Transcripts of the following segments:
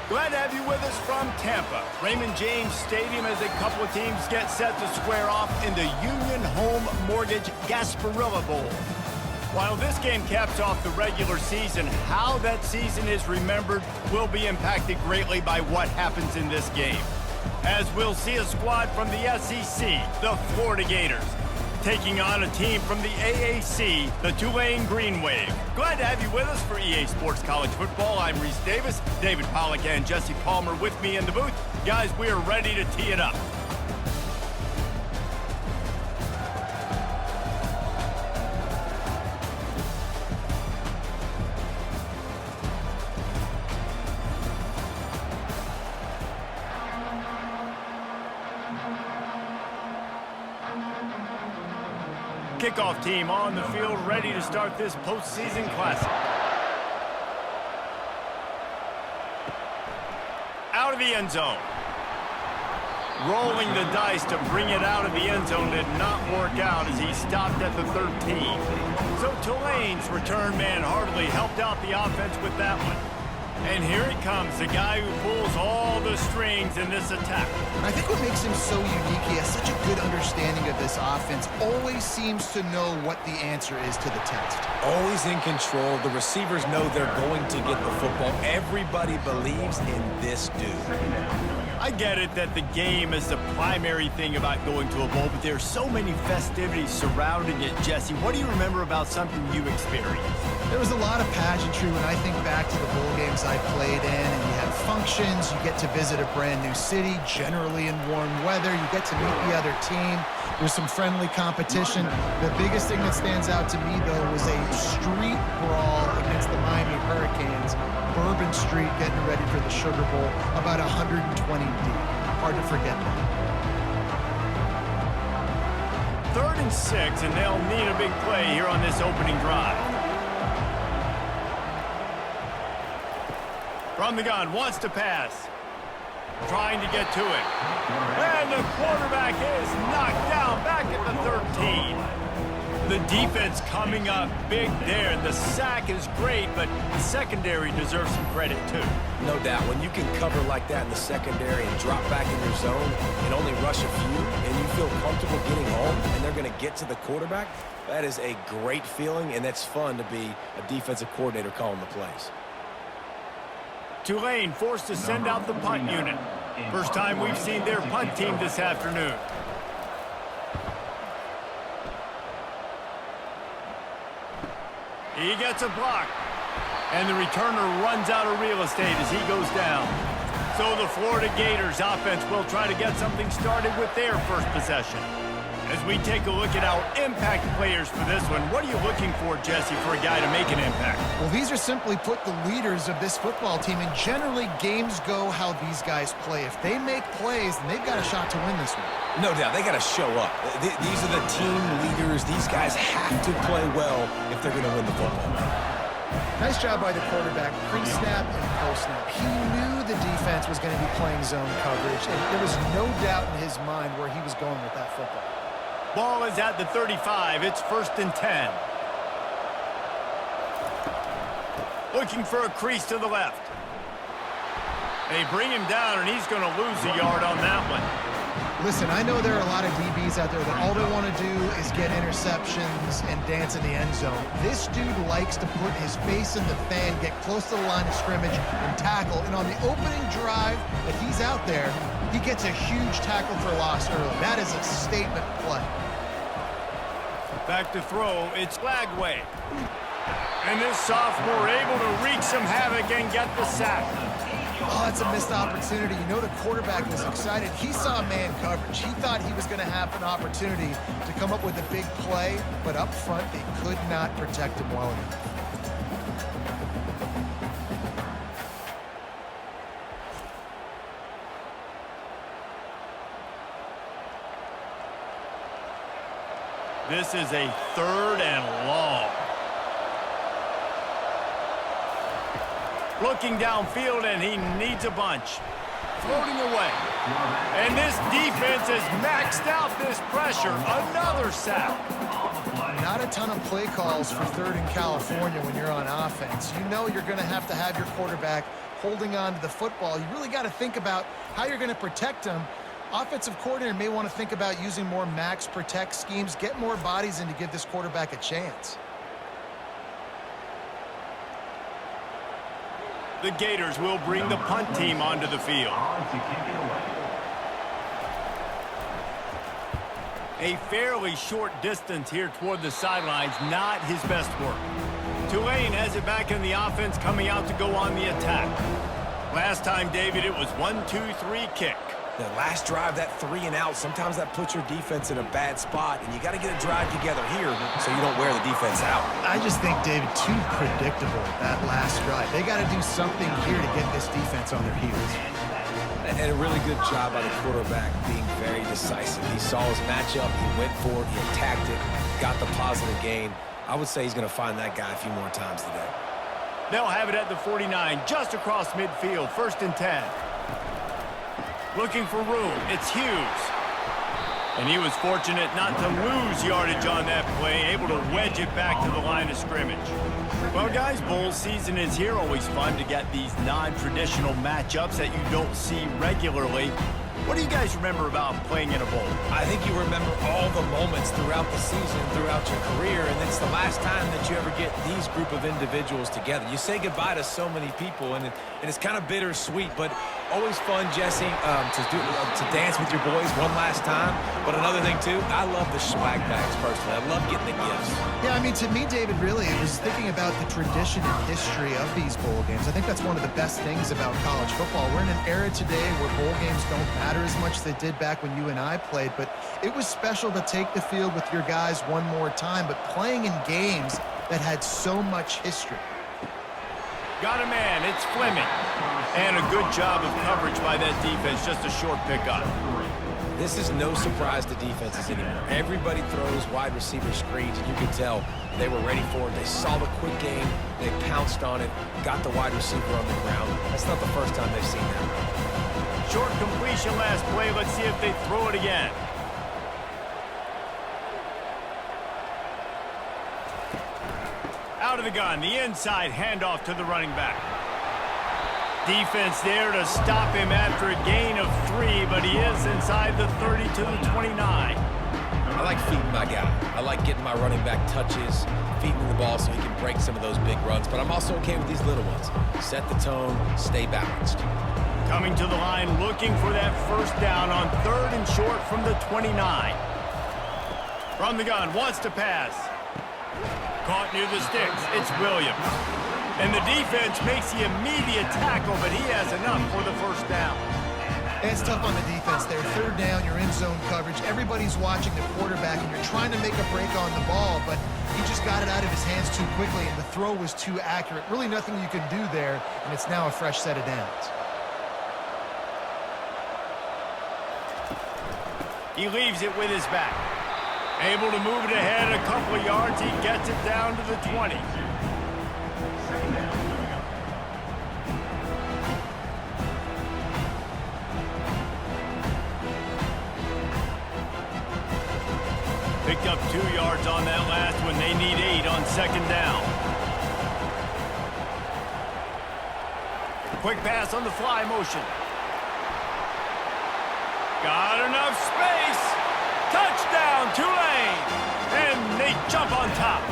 Glad to have you with us from Tampa. Raymond James Stadium as a couple of teams get set to square off in the Union Home Mortgage Gasparilla Bowl. While this game caps off the regular season, how that season is remembered will be impacted greatly by what happens in this game. As we'll see a squad from the SEC, the Florida Gators, taking on a team from the AAC, the Tulane Green Wave. Glad to have you with us for EA Sports College Football. I'm Reese Davis, David Pollack and Jesse Palmer with me in the booth. Guys, we are ready to tee it up. Kickoff team on the field, ready to start this postseason classic. Out of the end zone. Rolling the dice to bring it out of the end zone did not work out as he stopped at the 13. So Tulane's return man hardly helped out the offense with that one. And here he comes, the guy who pulls all the strings in this attack. I think what makes him so unique, he has such a good understanding of this offense, always seems to know what the answer is to the test. Always in control. The receivers know they're going to get the football. Everybody believes in this dude. I get it that the game is the primary thing about going to a bowl, but there's so many festivities surrounding it. Jesse, what do you remember about something you experienced? There was a lot of pageantry when I think back to the bowl games I played in, and you have functions, you get to visit a brand new city, generally in warm weather, you get to meet the other team, there's some friendly competition. The biggest thing that stands out to me, though, was a street brawl against the Miami Hurricanes, Bourbon Street getting ready for the Sugar Bowl, about 120 deep. Hard to forget that. 3rd and 6, and they'll need a big play here on this opening drive. From the gun, wants to pass. Trying to get to it. And the quarterback is knocked down back at the 13. The defense coming up big there. The sack is great, but the secondary deserves some credit too. No doubt. When you can cover like that in the secondary and drop back in your zone and only rush a few, and you feel comfortable getting home, and they're going to get to the quarterback, that is a great feeling, and that's fun to be a defensive coordinator calling the plays. Tulane forced to send out the punt unit. First time we've seen their punt team this afternoon. He gets a block. And the returner runs out of real estate as he goes down. So the Florida Gators offense will try to get something started with their first possession. As we take a look at our impact players for this one, what are you looking for, Jesse, for a guy to make an impact? Well, these are simply put the leaders of this football team, and generally games go how these guys play. If they make plays, then they've got a shot to win this one. No doubt. They got to show up. These are the team leaders. These guys have to play well if they're going to win the football. Nice job by the quarterback, pre-snap and post-snap. He knew the defense was going to be playing zone coverage, and there was no doubt in his mind where he was going with that football. Ball is at the 35. It's 1st and 10. Looking for a crease to the left. They bring him down, and he's going to lose a yard on that one. Listen, I know there are a lot of DBs out there that all they want to do is get interceptions and dance in the end zone. This dude likes to put his face in the fan, get close to the line of scrimmage, and tackle. And on the opening drive that he's out there, he gets a huge tackle for loss early. That is a statement play. Back to throw, it's Flagway. And this sophomore able to wreak some havoc and get the sack. Oh, it's a missed opportunity. You know the quarterback was excited. He saw man coverage. He thought he was going to have an opportunity to come up with a big play, but up front they could not protect him well enough. This is a 3rd and long. Looking downfield, and he needs a bunch. floating away. And this defense has maxed out this pressure. Another sack. Not a ton of play calls for 3rd and California when you're on offense. You know you're going to have your quarterback holding on to the football. You really got to think about how you're going to protect him. Offensive coordinator may want to think about using more max protect schemes, get more bodies in to give this quarterback a chance. The Gators will bring the punt team onto the field. A fairly short distance here toward the sidelines, not his best work. Tulane has it back in the offense, coming out to go on the attack. Last time, David, it was 1-2-3 kick. The last drive, that 3 and out, sometimes that puts your defense in a bad spot, and you got to get a drive together here so you don't wear the defense out. I just think, David, too predictable, that last drive. They got to do something here to get this defense on their heels. And a really good job by the quarterback being very decisive. He saw his matchup, he went for it, he attacked it, got the positive gain. I would say he's going to find that guy a few more times today. They'll have it at the 49, just across midfield, 1st and 10. Looking for room, it's Hughes. And he was fortunate not to lose yardage on that play, able to wedge it back to the line of scrimmage. Well, guys, bowl season is here. Always fun to get these non-traditional matchups that you don't see regularly. What do you guys remember about playing in a bowl? I think you remember all the moments throughout the season, throughout your career, and it's the last time that you ever get these group of individuals together. You say goodbye to so many people, and it's kind of bittersweet, but always fun, Jesse, to dance with your boys one last time. But another thing, too, I love the swag bags, personally. I love getting the gifts. Yeah, I mean, to me, David, really, it was thinking about the tradition and history of these bowl games. I think that's one of the best things about college football. We're in an era today where bowl games don't matter as much as they did back when you and I played, but it was special to take the field with your guys one more time, but playing in games that had so much history. Got a man, it's Fleming. And a good job of coverage by that defense, just a short pickup. This is no surprise to defenses anymore. Everybody throws wide receiver screens, and you can tell they were ready for it. They saw the quick game, they pounced on it, got the wide receiver on the ground. That's not the first time they've seen that. Short completion last play. Let's see if they throw it again. Out of the gun, the inside handoff to the running back. Defense there to stop him after a gain of 3, but he is inside the 30 to the 29. I like feeding my guy. I like getting my running back touches, feeding the ball so he can break some of those big runs, but I'm also okay with these little ones. Set the tone, stay balanced. Coming to the line, looking for that 1st down on 3rd and short from the 29. From the gun, wants to pass. Caught near the sticks, it's Williams. And the defense makes the immediate tackle, but he has enough for the 1st down. It's tough on the defense there. 3rd down, you're in zone coverage. Everybody's watching the quarterback, and you're trying to make a break on the ball, but he just got it out of his hands too quickly, and the throw was too accurate. Really nothing you can do there, and it's now a fresh set of downs. He leaves it with his back. Able to move it ahead a couple of yards. He gets it down to the 20. Picked up 2 yards on that last one. They need 8 on 2nd down. Quick pass on the fly motion. Got enough space. Touchdown, Tulane. And they jump on top.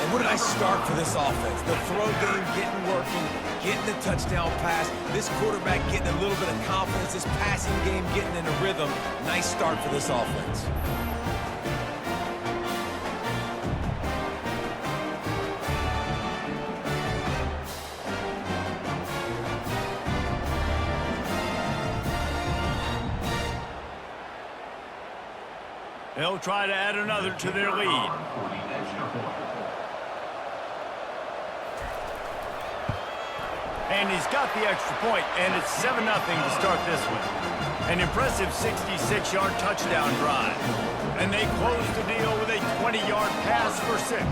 And what a nice start for this offense. The throw game getting working, getting the touchdown pass. This quarterback getting a little bit of confidence. This passing game getting in a rhythm. Nice start for this offense. They'll try to add another to their lead. And he's got the extra point, and it's 7-0 to start this one. An impressive 66-yard touchdown drive. And they close the deal with a 20-yard pass for 6.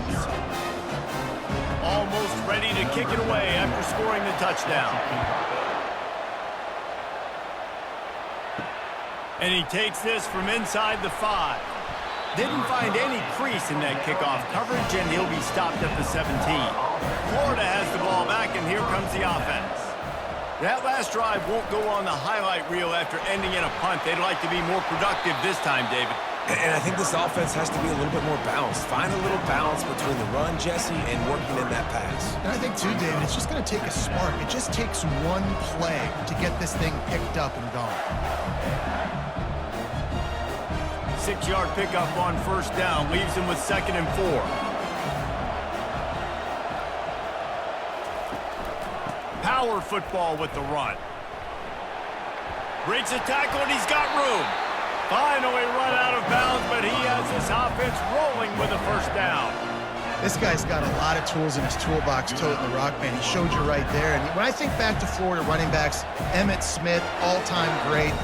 Almost ready to kick it away after scoring the touchdown. And he takes this from inside the 5. Didn't find any crease in that kickoff coverage, and he'll be stopped at the 17. Florida has the ball back, and here comes the offense. That last drive won't go on the highlight reel after ending in a punt. They'd like to be more productive this time, David. And I think this offense has to be a little bit more balanced. Find a little balance between the run, Jesse, and working in that pass. And I think, too, David, it's just going to take a spark. It just takes one play to get this thing picked up and gone. 6-yard pickup on first down. Leaves him with 2nd and 4. Power football with the run. Breaks a tackle, and he's got room. Finally run out of bounds, but he has this offense rolling with a first down. This guy's got a lot of tools in his toolbox, toting the rock, man. He showed you right there. And when I think back to Florida running backs, Emmitt Smith, all-time great.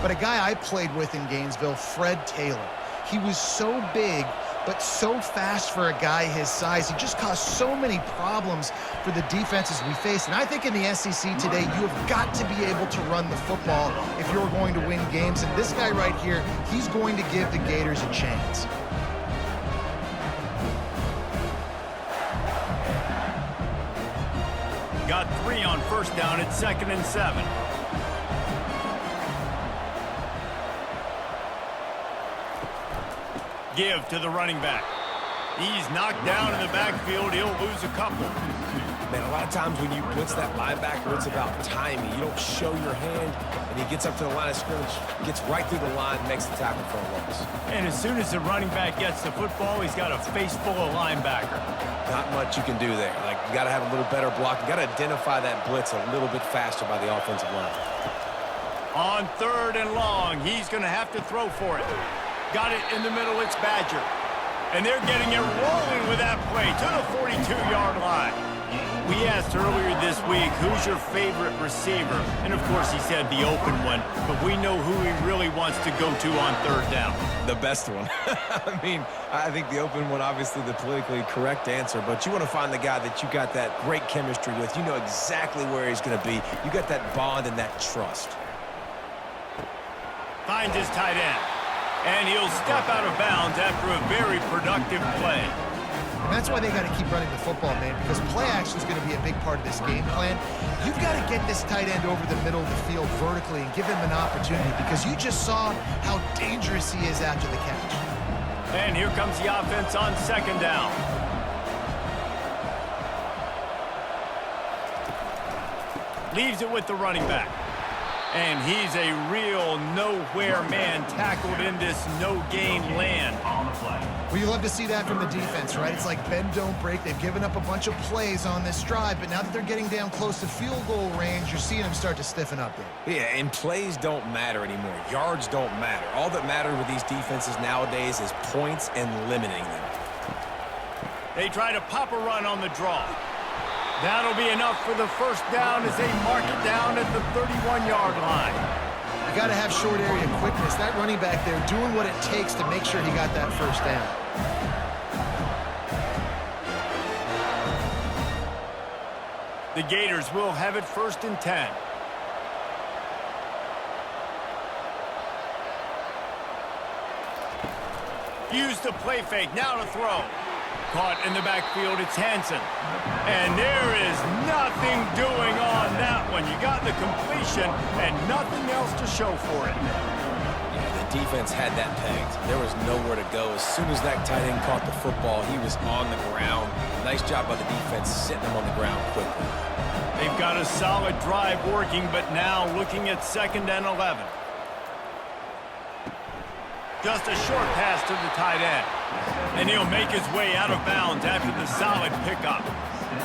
But a guy I played with in Gainesville, Fred Taylor. He was so big, but so fast for a guy his size. He just caused so many problems for the defenses we face. And I think in the SEC today, you have got to be able to run the football if you're going to win games. And this guy right here, he's going to give the Gators a chance. Got 3 on first down at 2nd and 7. Give to the running back. He's knocked down in the backfield. He'll lose a couple. Man, a lot of times when you blitz that linebacker, it's about timing. You don't show your hand, and he gets up to the line of scrimmage, gets right through the line, makes the tackle for a loss. And as soon as the running back gets the football, he's got a face full of linebacker. Not much you can do there. Like, you got to have a little better block. You got to identify that blitz a little bit faster by the offensive line. On 3rd and long, he's going to have to throw for it. Got it in the middle, it's Badger. And they're getting it rolling with that play to the 42-yard line. We asked earlier this week, who's your favorite receiver? And, of course, he said the open one, but we know who he really wants to go to on 3rd down. The best one. I mean, I think the open one, obviously the politically correct answer, but you want to find the guy that you got that great chemistry with. You know exactly where he's going to be. You got that bond and that trust. Finds his tight end. And he'll step out of bounds after a very productive play. And that's why they got to keep running the football, man, because play action is going to be a big part of this game plan. You've got to get this tight end over the middle of the field vertically and give him an opportunity, because you just saw how dangerous he is after the catch. And here comes the offense on 2nd down. Leaves it with the running back. And he's a real nowhere man tackled in this no-gain land on the play. Well, you love to see that from the defense, right? It's like bend, don't break. They've given up a bunch of plays on this drive, but now that they're getting down close to field goal range, you're seeing them start to stiffen up there. Yeah, and plays don't matter anymore. Yards don't matter. All that matters with these defenses nowadays is points and limiting them. They try to pop a run on the draw. That'll be enough for the first down as they mark it down at the 31-yard line. You got to have short area quickness. That running back there doing what it takes to make sure he got that first down. The Gators will have it 1st and 10. Use the play fake, now to throw. Caught in the backfield, it's Hansen. And there is nothing doing on that one. You got the completion and nothing else to show for it. Yeah, the defense had that pegged. There was nowhere to go. As soon as that tight end caught the football, he was on the ground. Nice job by the defense sitting him on the ground quickly. They've got a solid drive working, but now looking at 2nd and 11. Just a short pass to the tight end. And he'll make his way out of bounds after the solid pickup.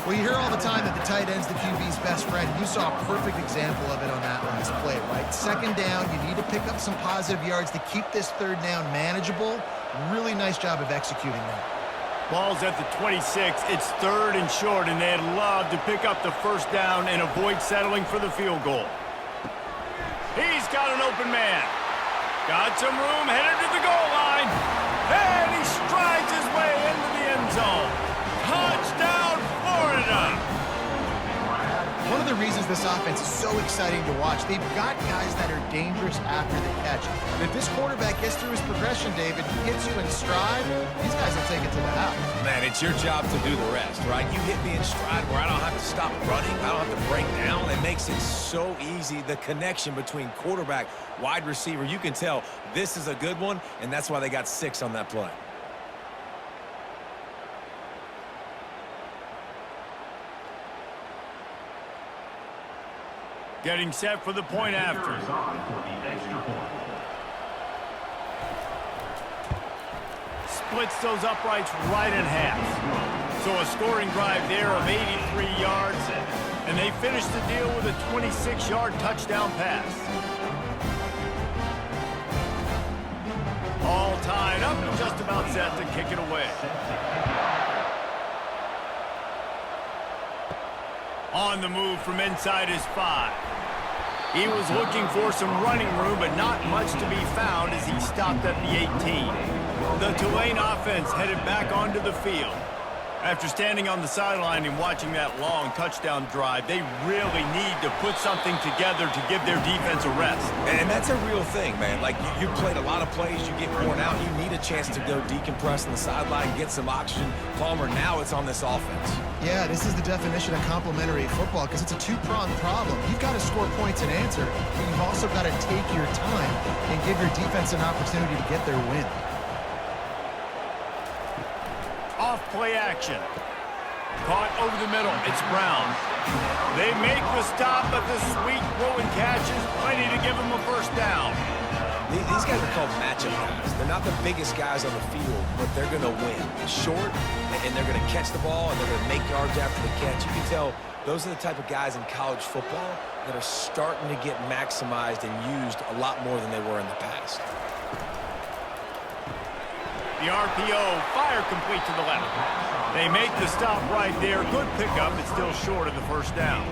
Well, you hear all the time that the tight end's the QB's best friend. You saw a perfect example of it on that last play, right? 2nd down, you need to pick up some positive yards to keep this 3rd down manageable. Really nice job of executing that. Ball's at the 26. It's 3rd and short, and they'd love to pick up the first down and avoid settling for the field goal. He's got an open man. Got some room, headed to the goal line. And he strides his way into the end zone. Touchdown, Florida! One of of the reasons this offense is so exciting to watch. They've got guys that are dangerous after the catch. And if this quarterback gets through his progression, David, hits you in stride, these guys will take it to the house. Man, it's your job to do the rest, right? You hit me in stride where I don't have to stop running. I don't have to break down. It makes it so easy. The connection between quarterback, wide receiver, you can tell this is a good one, and that's why they got 6 on that play. Getting set for the point after. Splits those uprights right in half. So a scoring drive there of 83 yards, and they finish the deal with a 26-yard touchdown pass. All tied up and just about set to kick it away. On the move from inside his 5. He was looking for some running room, but not much to be found as he stopped at the 18. The Tulane offense headed back onto the field. After standing on the sideline and watching that long touchdown drive, they really need to put something together to give their defense a rest. And that's a real thing, man. Like, you played a lot of plays, you get worn out, you need a chance to go decompress on the sideline, get some oxygen. Palmer, now it's on this offense. Yeah, this is the definition of complementary football because it's a two-pronged problem. You've got to score points and answer, but you've also got to take your time and give your defense an opportunity to get their win. Off play action. Caught over the middle. It's Brown. They make the stop, but the sweet throw and catch is plenty to give them a first down. These guys are called matchup guys. They're not the biggest guys on the field, but they're going to win. Short, and they're going to catch the ball, and they're going to make yards after the catch. You can tell those are the type of guys in college football that are starting to get maximized and used a lot more than they were in the past. The RPO, fire complete to the left. They make the stop right there. Good pickup, but still short of the first down.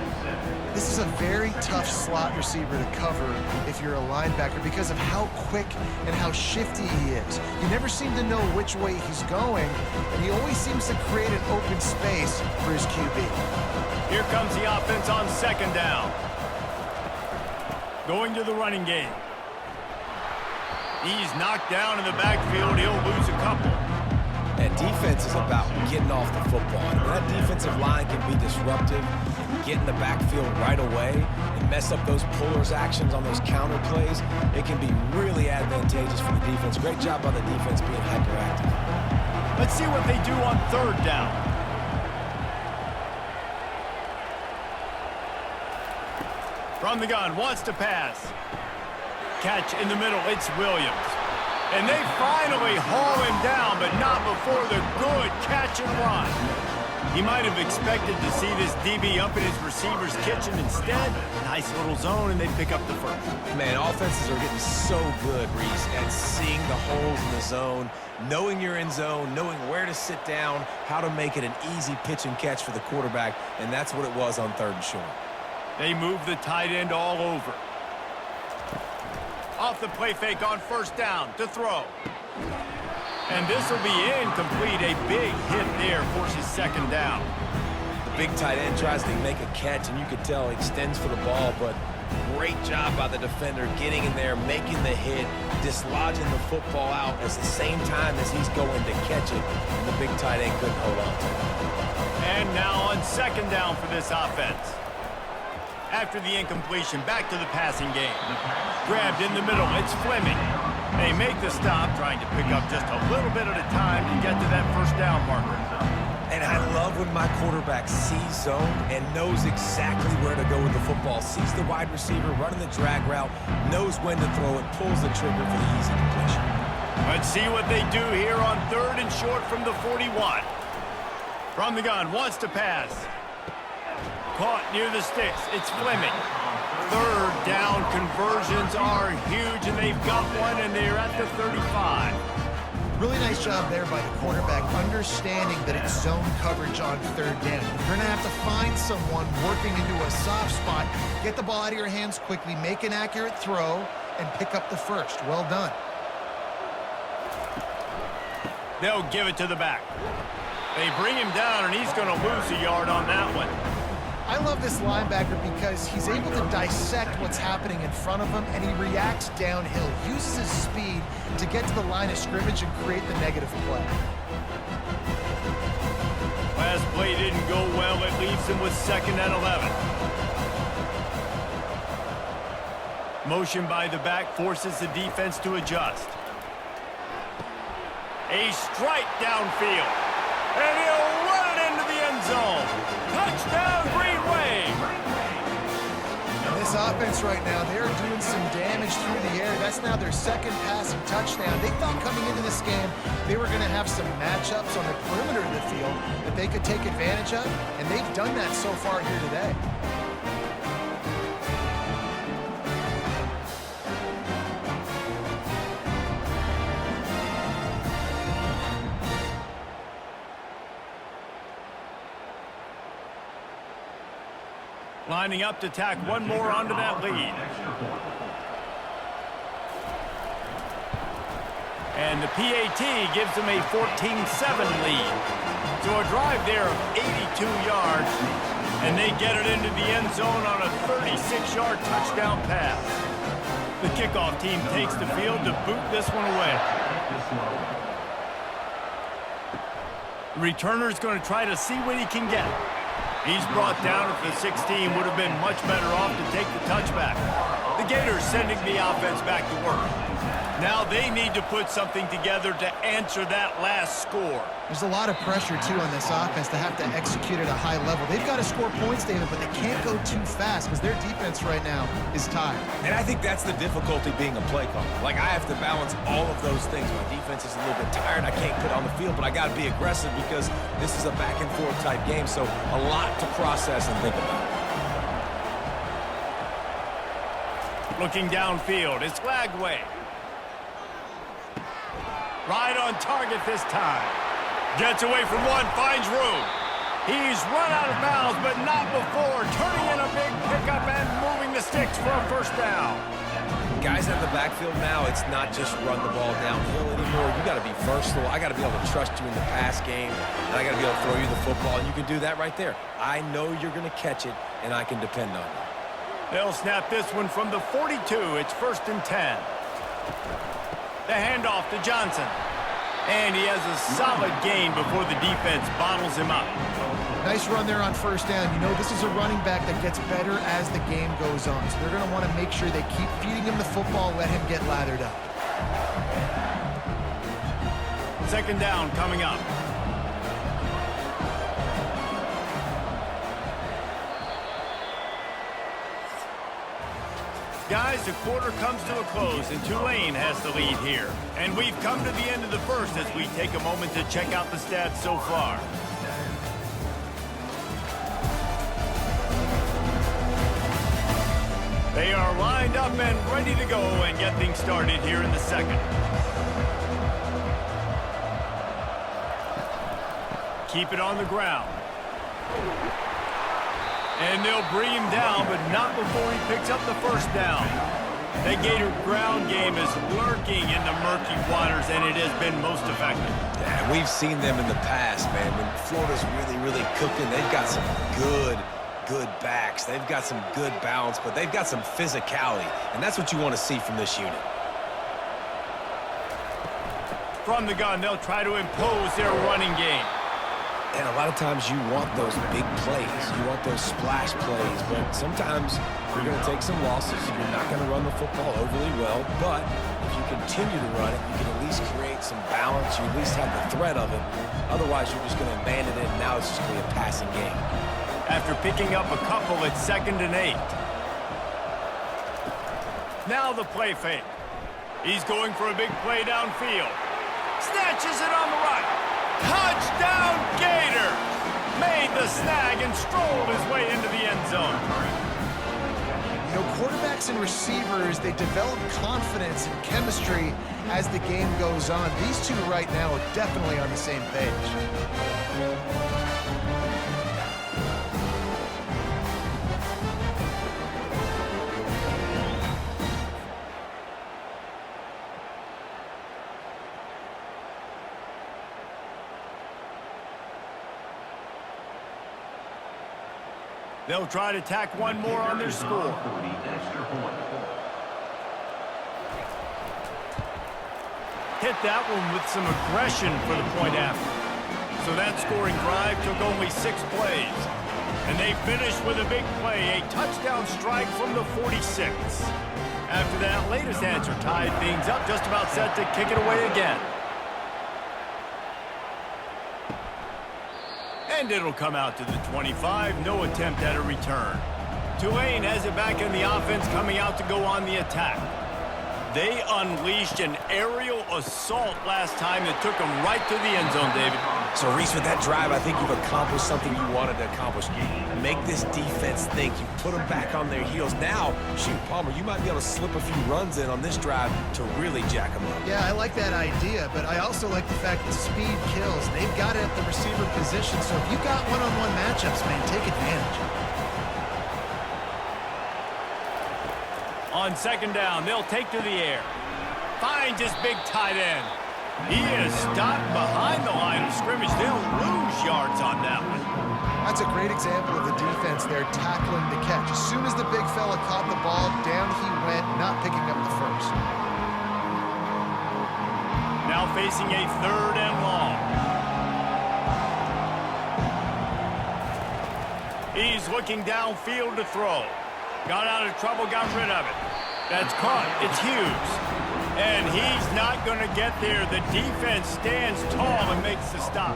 This is a very tough slot receiver to cover if you're a linebacker because of how quick and how shifty he is. You never seem to know which way he's going, and he always seems to create an open space for his QB. Here comes the offense on second down. Going to the running game. He's knocked down in the backfield. He'll lose a couple. And defense is about getting off the football. I mean, that defensive line can be disruptive, get in the backfield right away, and mess up those pullers actions on those counter plays. It can be really advantageous for the defense. Great job by the defense being hyperactive. Let's see what they do on third down. From the gun, wants to pass. Catch in the middle, it's Williams. And they finally haul him down, but not before the good catch and run. He might have expected to see this DB up in his receiver's kitchen. Instead, nice little zone, and they pick up the first. Man, offenses are getting so good, Reese, at seeing the holes in the zone, knowing you're in zone, knowing where to sit down, how to make it an easy pitch and catch for the quarterback, and that's what it was on third and short. They move the tight end all over. Off the play fake on first down to throw. And this will be incomplete. A big hit there forces second down. The big tight end tries to make a catch, and you could tell he extends for the ball, but great job by the defender getting in there, making the hit, dislodging the football out at the same time as he's going to catch it, and the big tight end couldn't hold on to it. And now on second down for this offense. After the incompletion, back to the passing game. Grabbed in the middle, it's Fleming. They make the stop, trying to pick up just a little bit at a time to get to that first down marker. And I love when my quarterback sees zone and knows exactly where to go with the football. Sees the wide receiver running the drag route, knows when to throw it, pulls the trigger for the easy completion. Let's see what they do here on third and short from the 41. From the gun, wants to pass. Caught near the sticks. It's Fleming. Third down conversions are huge, and they've got one, and they're at the 35. Really nice job there by the quarterback, understanding that it's zone coverage on third down. You're going to have to find someone working into a soft spot, get the ball out of your hands quickly, make an accurate throw, and pick up the first. Well done. They'll give it to the back. They bring him down, and he's going to lose a yard on that one. I love this linebacker because he's able to dissect what's happening in front of him, and he reacts downhill, uses his speed to get to the line of scrimmage and create the negative play. Last play didn't go well. It leaves him with 2nd and 11. Motion by the back forces the defense to adjust. A strike downfield. And he'll run it into the end zone. Touchdown, Green Wave. This offense right now, they're doing some damage through the air. That's now their 2nd passing touchdown. They thought coming into this game they were going to have some matchups on the perimeter of the field that they could take advantage of, and they've done that so far here today. Lining up to tack one more onto that lead. And the PAT gives them a 14-7 lead. So a drive there of 82 yards, and they get it into the end zone on a 36-yard touchdown pass. The kickoff team takes the field to boot this one away. The returner's going to try to see what he can get. He's brought down at the 16, would have been much better off to take the touchback. The Gators sending the offense back to work. Now they need to put something together to answer that last score. There's a lot of pressure, too, on this offense to have to execute at a high level. They've got to score points, David, but they can't go too fast because their defense right now is tired. And I think that's the difficulty being a play caller. Like, I have to balance all of those things. My defense is a little bit tired. I can't put on the field, but I got to be aggressive because this is a back-and-forth type game, so a lot to process and think about. Looking downfield, it's Lagway. Right on target this time. Gets away from one, finds room. He's run out of bounds, but not before turning in a big pickup and moving the sticks for a 1st down. Guys at the backfield now, it's not just run the ball downhill anymore. You got to be versatile. I got to be able to trust you in the pass game, and I got to be able to throw you the football, and you can do that right there. I know you're going to catch it, and I can depend on you. They'll snap this one from the 42. It's 1st and 10. The handoff to Johnson. And he has a solid gain before the defense bottles him up. Nice run there on 1st down. You know, this is a running back that gets better as the game goes on. So they're going to want to make sure they keep feeding him the football, let him get lathered up. 2nd down coming up. Guys, the quarter comes to a close, and Tulane has the lead here. And we've come to the end of the 1st as we take a moment to check out the stats so far. They are lined up and ready to go and get things started here in the 2nd. Keep it on the ground. And they'll bring him down, but not before he picks up the 1st down. The Gator ground game is lurking in the murky waters, and it has been most effective. Yeah, we've seen them in the past, man. When Florida's really cooking, they've got some good backs. They've got some good balance, but they've got some physicality, and that's what you want to see from this unit. From the gun, they'll try to impose their running game. And a lot of times you want those big plays. You want those splash plays. But sometimes you're going to take some losses. You're not going to run the football overly well. But if you continue to run it, you can at least create some balance. You at least have the threat of it. Otherwise, you're just going to abandon it, and now it's just going to be a passing game. After picking up a couple, it's 2nd and 8. Now the play fake. He's going for a big play downfield. Snatches it on the right. Touchdown, Gators! Made the snag and strolled his way into the end zone. You know, quarterbacks and receivers, they develop confidence and chemistry as the game goes on. These two right now are definitely on the same page. They'll try to tack one more on their score. Hit that one with some aggression for the point after. So that scoring drive took only 6 plays. And they finished with a big play, a touchdown strike from the 46. After that latest answer tied things up, just about set to kick it away again. And it'll come out to the 25, no attempt at a return. Tulane has it back in the offense, coming out to go on the attack. They unleashed an aerial assault last time that took them right to the end zone, David. So, Reese, with that drive, I think you've accomplished something you wanted to accomplish. Make this defense think. You put them back on their heels. Now, shoot, Palmer, you might be able to slip a few runs in on this drive to really jack them up. Yeah, I like that idea, but I also like the fact that speed kills. They've got it at the receiver position, so if you got one-on-one matchups, man, take advantage. On second down, they'll take to the air. Finds his big tight end. He is stopped behind the line of scrimmage. They'll lose yards on that one. That's a great example of the defense there tackling the catch. As soon as the big fella caught the ball, down he went, not picking up the first. Now facing a 3rd and long. He's looking downfield to throw. Got out of trouble, got rid of it. That's caught. It's Hughes. And he's not going to get there. The defense stands tall and makes the stop.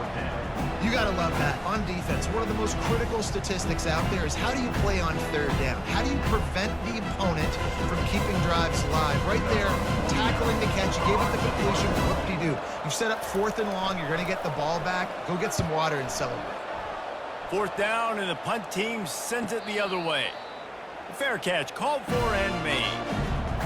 You got to love that. On defense, one of the most critical statistics out there is how do you play on 3rd down? How do you prevent the opponent from keeping drives alive? Right there, tackling the catch. You gave it the completion. Whoop-de-doo. You set up 4th and long. You're going to get the ball back. Go get some water and celebrate. 4th down, and the punt team sends it the other way. Fair catch, called for and made.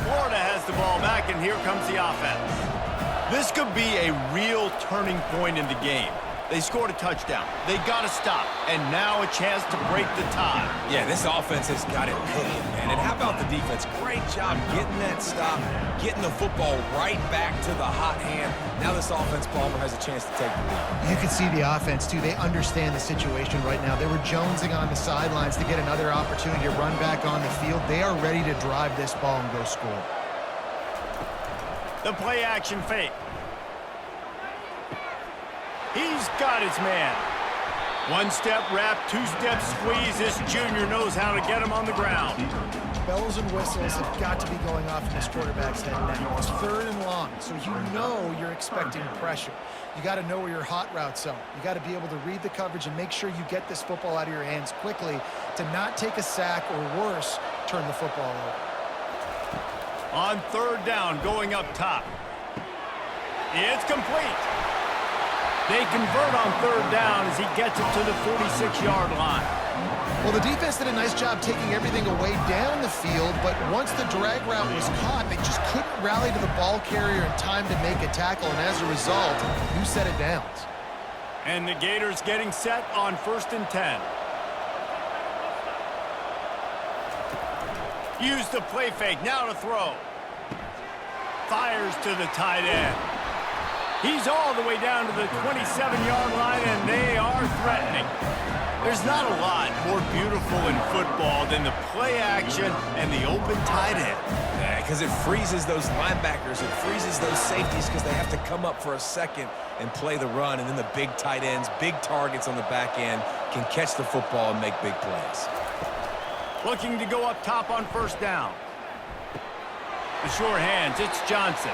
Florida has the ball back, and here comes the offense. This could be a real turning point in the game. They scored a touchdown. They got to stop, and now a chance to break the tie. Yeah, this offense has got it cooking, man. And how about the defense? Great job getting that stop, getting the football right back to the hot hand. Now this offense, Palmer, has a chance to take the lead. You can see the offense, too. They understand the situation right now. They were jonesing on the sidelines to get another opportunity to run back on the field. They are ready to drive this ball and go score. The play-action fake. He's got his man. 1-step wrap, 2-step squeeze. This junior knows how to get him on the ground. Bells and whistles have got to be going off in this quarterback's head now. It's 3rd and long, so you know you're expecting pressure. You got to know where your hot routes are. You got to be able to read the coverage and make sure you get this football out of your hands quickly to not take a sack or worse, turn the football over. On 3rd down, going up top. It's complete. They convert on 3rd down as he gets it to the 46-yard line. Well, the defense did a nice job taking everything away down the field, but once the drag route was caught, they just couldn't rally to the ball carrier in time to make a tackle, and as a result, new set of downs. And the Gators getting set on 1st and 10. Use the play fake, now to throw. Fires to the tight end. He's all the way down to the 27-yard line, and they are threatening. There's not a lot more beautiful in football than the play action and the open tight end. Yeah, because it freezes those linebackers. It freezes those safeties because they have to come up for a second and play the run. And then the big tight ends, big targets on the back end can catch the football and make big plays. Looking to go up top on 1st down. The sure hands, it's Johnson.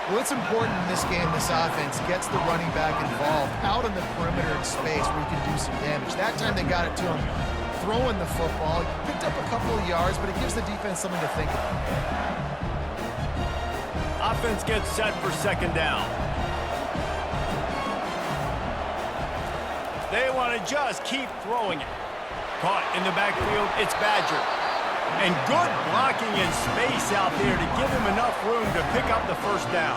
Well, it's important in this game this offense gets the running back involved out on the perimeter in space where you can do some damage. That time they got it to him throwing the football. He picked up a couple of yards, but it gives the defense something to think about. Offense gets set for 2nd down. They want to just keep throwing it. Caught in the backfield, it's Badger. And good blocking in space out there to give him enough room to pick up the 1st down.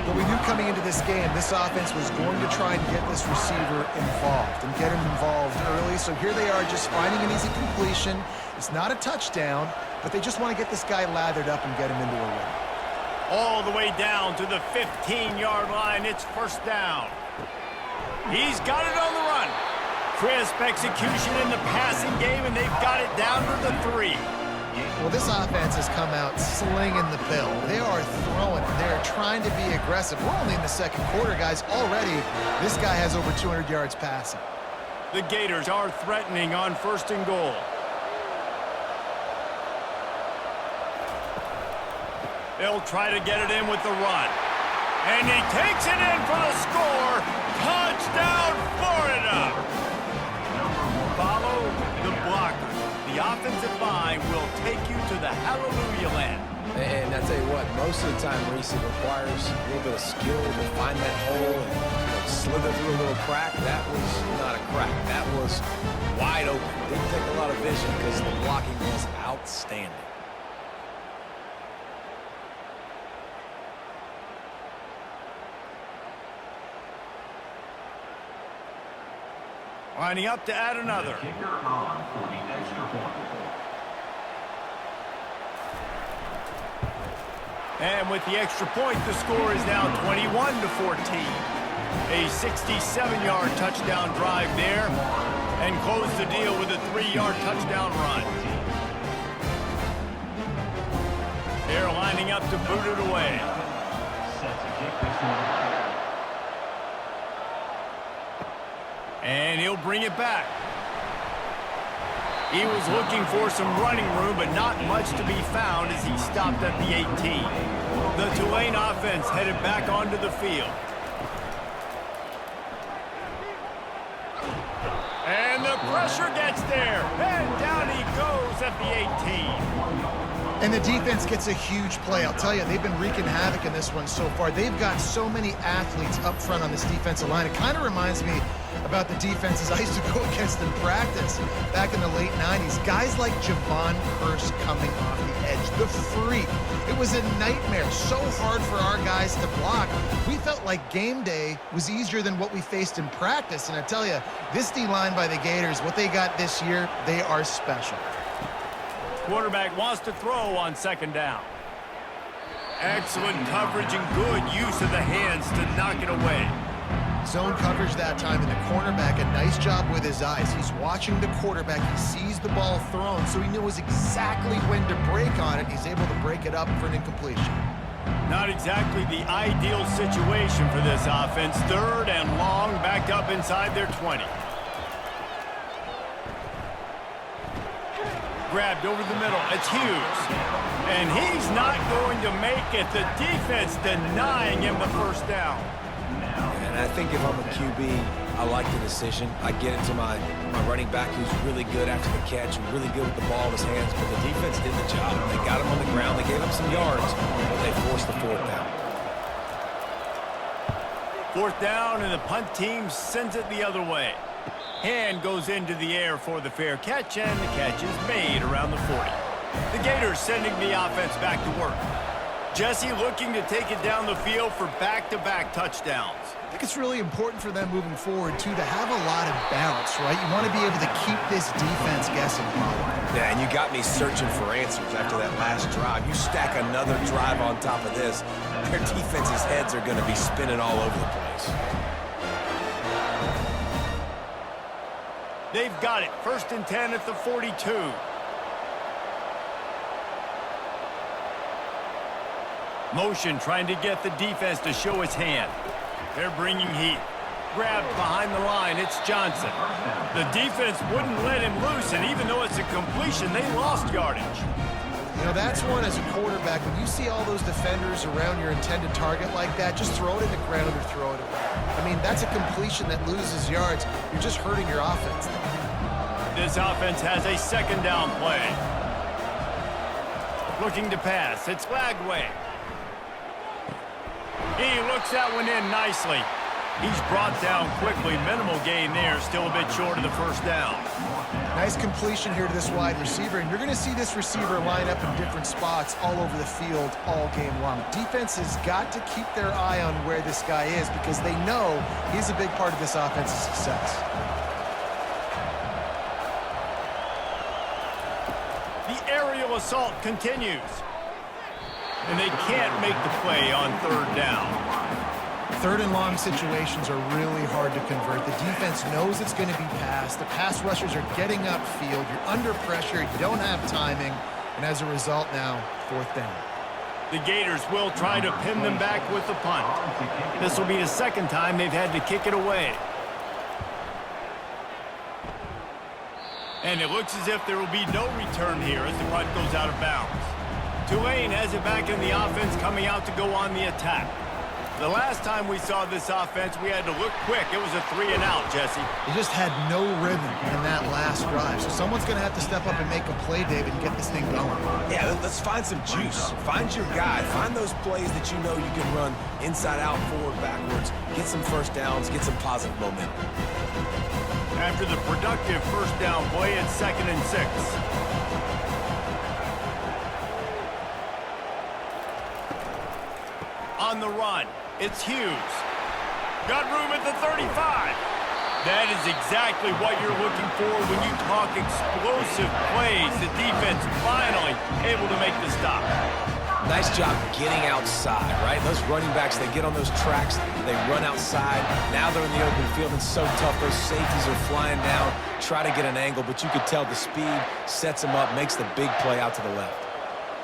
But we knew coming into this game, this offense was going to try and get this receiver involved and get him involved early. So here they are just finding an easy completion. It's not a touchdown, but they just want to get this guy lathered up and get him into a run. All the way down to the 15-yard line. It's 1st down. He's got it on the run. Crisp execution in the passing game, and they've got it down to the 3. Well, this offense has come out slinging the pill. They are throwing it. They're trying to be aggressive. We're only in the second quarter, guys. Already, this guy has over 200 yards passing. The Gators are threatening on 1st and goal. They'll try to get it in with the run. And he takes it in for the score. Touchdown, Florida! Follow the blocker. The offensive line will take you to the hallelujah land. And I tell you what, most of the time, Reese, it requires a little bit of skill to find that hole and slither through a little crack. That was not a crack. That was wide open. Didn't take a lot of vision because the blocking was outstanding. Lining up to add another. Kicker on for the extra point. And with the extra point, the score is now 21-14. A 67-yard touchdown drive there, and close the deal with a 3-yard touchdown run. They're lining up to boot it away. Set to kick this one. And he'll bring it back. He was looking for some running room, but not much to be found as he stopped at the 18. The Tulane offense headed back onto the field. And the pressure gets there. And down he goes at the 18. And the defense gets a huge play. I'll tell you, they've been wreaking havoc in this one so far. They've got so many athletes up front on this defensive line. It kind of reminds me about the defenses I used to go against in practice back in the late 90s. Guys like Javon Curse coming off the edge, the freak. It was a nightmare, so hard for our guys to block. We felt like game day was easier than what we faced in practice. And I tell you, this D-line by the Gators, what they got this year, they are special. Quarterback wants to throw on 2nd down. Excellent coverage and good use of the hands to knock it away. Zone coverage that time, and the cornerback, a nice job with his eyes. He's watching the quarterback. He sees the ball thrown, so he knows exactly when to break on it. He's able to break it up for an incompletion. Not exactly the ideal situation for this offense. 3rd and long, backed up inside their 20. Grabbed over the middle. It's Hughes. And he's not going to make it. The defense denying him the 1st down. And I think if I'm a QB, I like the decision. I get it to my running back who's really good after the catch, really good with the ball in his hands, but the defense did the job. They got him on the ground. They gave him some yards, but they forced the 4th down. 4th down, and the punt team sends it the other way. Hand goes into the air for the fair catch, and the catch is made around the 40. The Gators sending the offense back to work. Jesse looking to take it down the field for back-to-back touchdowns. I think it's really important for them moving forward, too, to have a lot of bounce, right? You want to be able to keep this defense guessing. Yeah, and you got me searching for answers after that last drive. You stack another drive on top of this, their defense's heads are going to be spinning all over the place. They've got it. 1st and 10 at the 42. Motion trying to get the defense to show its hand. They're bringing heat. Grabbed behind the line. It's Johnson. The defense wouldn't let him loose, and even though it's a completion, they lost yardage. You know, that's one as a quarterback. When you see all those defenders around your intended target like that, just throw it in the ground or throw it away. I mean, that's a completion that loses yards. You're just hurting your offense. This offense has a 2nd down play. Looking to pass. It's Lagway. He looks that one in nicely. He's brought down quickly. Minimal gain there. Still a bit short of the 1st down. Nice completion here to this wide receiver, and you're going to see this receiver line up in different spots all over the field all game long. Defense has got to keep their eye on where this guy is because they know he's a big part of this offense's success. The aerial assault continues. And they can't make the play on 3rd down. Third and long situations are really hard to convert. The defense knows it's going to be passed. The pass rushers are getting upfield. You're under pressure. You don't have timing. And as a result now, fourth down. The Gators will try to pin them back with the punt. This will be the second time they've had to kick it away. And it looks as if there will be no return here as the punt goes out of bounds. Tulane has it back in the offense, coming out to go on the attack. The last time we saw this offense, we had to look quick. It was a 3-and-out, Jesse. They just had no rhythm in that last drive. So someone's going to have to step up and make a play, David, and get this thing going. Yeah, let's find some juice. Find your guy. Find those plays that you know you can run inside out, forward, backwards. Get some first downs. Get some positive momentum. After the productive first down play, it's 2nd and 6. On the run, it's Hughes. Got room at the 35. That is exactly what you're looking for when you talk explosive plays. The defense finally able to make the stop. Nice job getting outside, right? Those running backs, they get on those tracks, they run outside. Now they're in the open field, and so tough. Those safeties are flying down, try to get an angle, but you could tell the speed sets them up, makes the big play out to the left.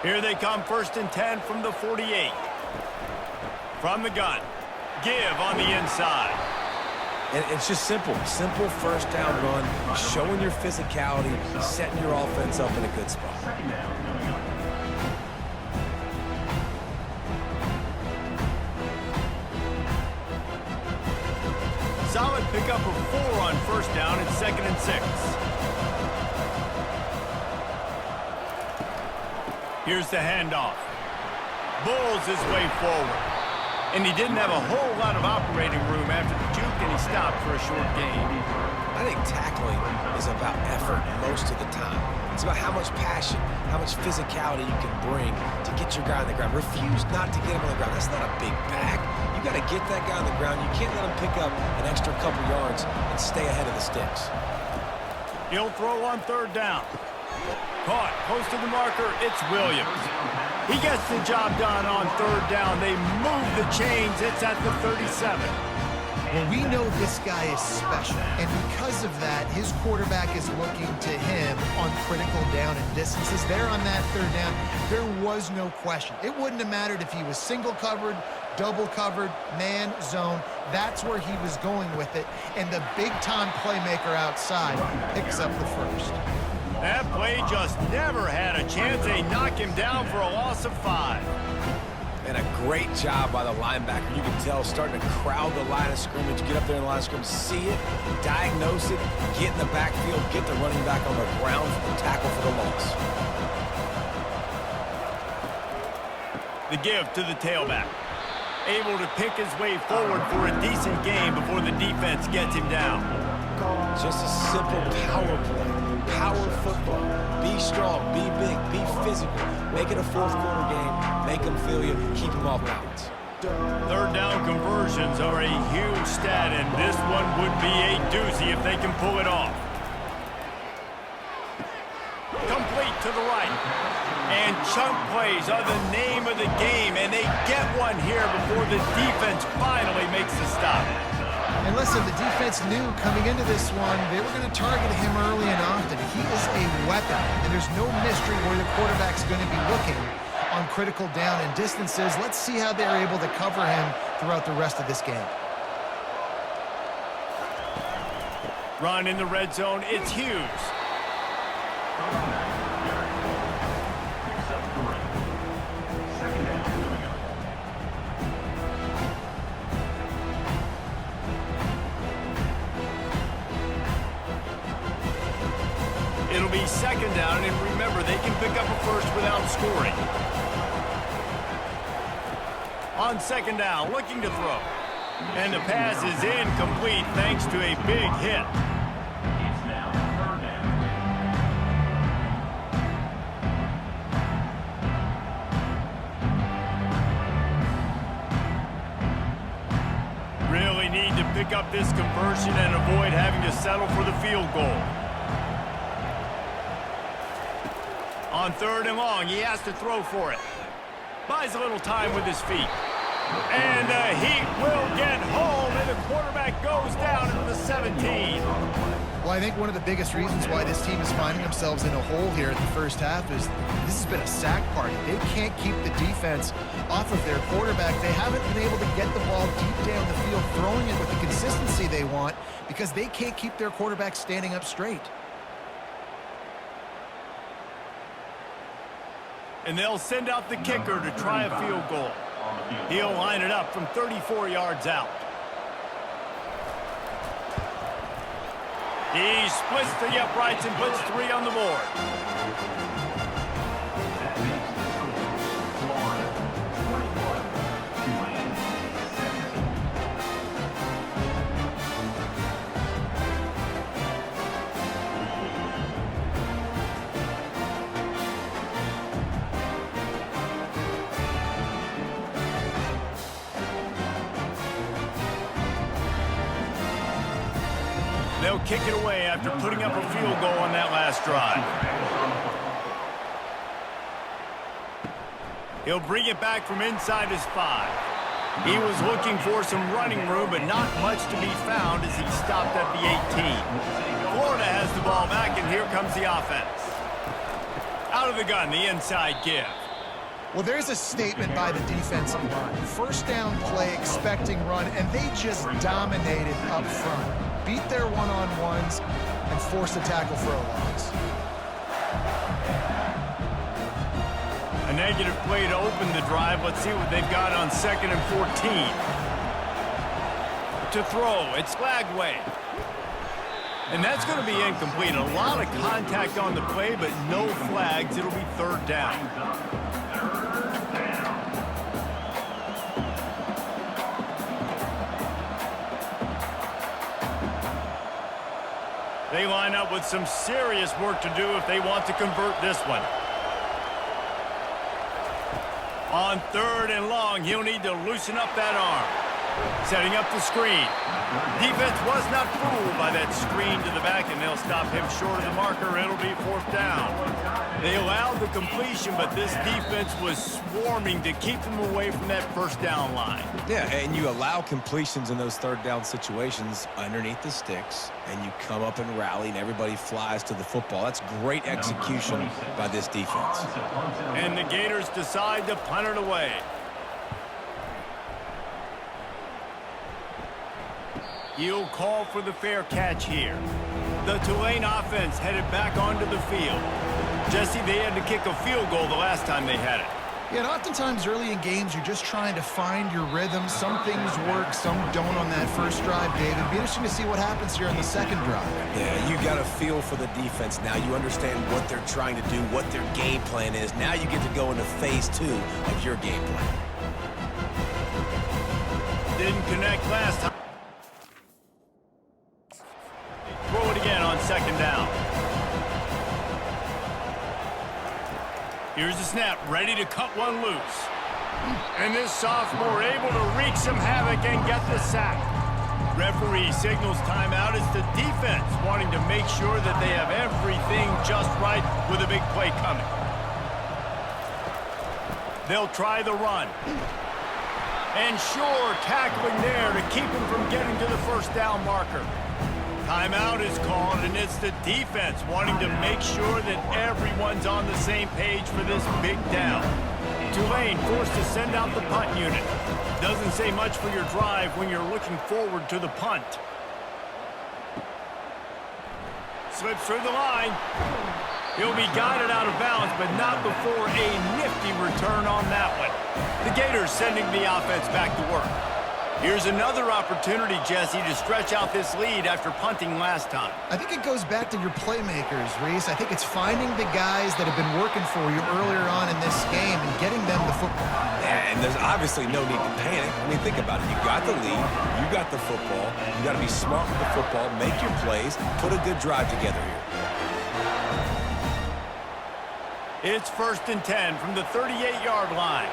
Here they come, 1st and 10 from the 48. From the gun, give on the inside. And it's just simple first down run, showing your physicality, setting your offense up in a good spot. Solid pickup of 4 on first down. It's 2nd and 6. Here's the handoff. Bulls his way forward. And he didn't have a whole lot of operating room after the juke, and he stopped for a short gain. I think tackling is about effort most of the time. It's about how much passion, how much physicality you can bring to get your guy on the ground. Refuse not to get him on the ground. That's not a big back. You got to get that guy on the ground. You can't let him pick up an extra couple yards and stay ahead of the sticks. He'll throw on 3rd down. Caught close to the marker. It's Williams. He gets the job done on 3rd down. They move the chains. It's at the 37. Well, we know this guy is special, and because of that, his quarterback is looking to him on critical down and distances. There on that 3rd down, there was no question. It wouldn't have mattered if he was single covered, double covered, man, zone. That's where he was going with it, and the big-time playmaker outside picks up the first. That play just never had a chance. They knock him down for a loss of 5. And a great job by the linebacker. You can tell starting to crowd the line of scrimmage, get up there in the line of scrimmage, see it, diagnose it, get in the backfield, get the running back on the ground for the tackle for the loss. The give to the tailback. Able to pick his way forward for a decent game before the defense gets him down. Just a simple power play. Power football. Be strong, be big, be physical. Make it a 4th quarter game. Make them feel you, keep them off balance. 3rd down conversions are a huge stat, and this one would be a doozy if they can pull it off. Complete to the right. And chunk plays are the name of the game, and they get one here before the defense finally makes the stop. And listen, the defense knew coming into this one, they were going to target him early and often. He is a weapon, and there's no mystery where the quarterback's going to be looking on critical down and distances. Let's see how they're able to cover him throughout the rest of this game. Run in the red zone, it's Hughes. It'll be 2nd down, and remember, they can pick up a first without scoring. On 2nd down, looking to throw. And the pass is incomplete thanks to a big hit. It's now 3rd down. Really need to pick up this conversion and avoid having to settle for the field goal. On 3rd and long, he has to throw for it. Buys a little time with his feet. And the Heat will get home, and the quarterback goes down into the 17. Well, I think one of the biggest reasons why this team is finding themselves in a hole here in the first half is this has been a sack party. They can't keep the defense off of their quarterback. They haven't been able to get the ball deep down the field, throwing it with the consistency they want because they can't keep their quarterback standing up straight. And they'll send out the kicker to try a field goal. He'll line it up from 34 yards out. He splits the uprights and puts 3 on the board. That makes the score Florida 21, Tulane 17. They'll kick it away after putting up a field goal on that last drive. He'll bring it back from inside his 5. He was looking for some running room, but not much to be found as he stopped at the 18. Florida has the ball back, and here comes the offense. Out of the gun, the inside give. Well, there's a statement by the defensive line. First down play, expecting run, and they just dominated up front. Beat their one-on-ones and forced a tackle for a loss. A negative play to open the drive. Let's see what they've got on 2nd and 14. To throw, it's Flagway. And that's going to be incomplete. A lot of contact on the play, but no flags. It'll be 3rd down. They line up with some serious work to do if they want to convert this one. On 3rd and long, he'll need to loosen up that arm. Setting up the screen. Defense was not fooled by that screen to the back, and they'll stop him short of the marker. It'll be 4th down. They allowed the completion, but this defense was swarming to keep them away from that 1st down line. Yeah, and you allow completions in those 3rd down situations underneath the sticks, and you come up and rally, and everybody flies to the football. That's great execution by this defense. And the Gators decide to punt it away. He'll call for the fair catch here. The Tulane offense headed back onto the field. Jesse, they had to kick a field goal the last time they had it. Yeah, and oftentimes early in games, you're just trying to find your rhythm. Some things work, some don't on that first drive, David. It'll be interesting to see what happens here on the 2nd drive. Yeah, you got a feel for the defense now. You understand what they're trying to do, what their game plan is. Now you get to go into phase 2 of your game plan. Didn't connect last time. Throw it again on 2nd down. Here's the snap, ready to cut one loose. And this sophomore able to wreak some havoc and get the sack. Referee signals timeout as the defense wanting to make sure that they have everything just right with a big play coming. They'll try the run. And sure, tackling there to keep him from getting to the 1st down marker. Timeout is called, and it's the defense wanting to make sure that everyone's on the same page for this big down. Tulane forced to send out the punt unit. Doesn't say much for your drive when you're looking forward to the punt. Slips through the line. He'll be guided out of bounds, but not before a nifty return on that one. The Gators sending the offense back to work. Here's another opportunity, Jesse, to stretch out this lead after punting last time. I think it goes back to your playmakers, Reese. I think it's finding the guys that have been working for you earlier on in this game and getting them the football. Yeah, and there's obviously no need to panic. I mean, think about it. You got the lead. You got the football. You got to be smart with the football, make your plays, put a good drive together here. It's 1st and 10 from the 38-yard line.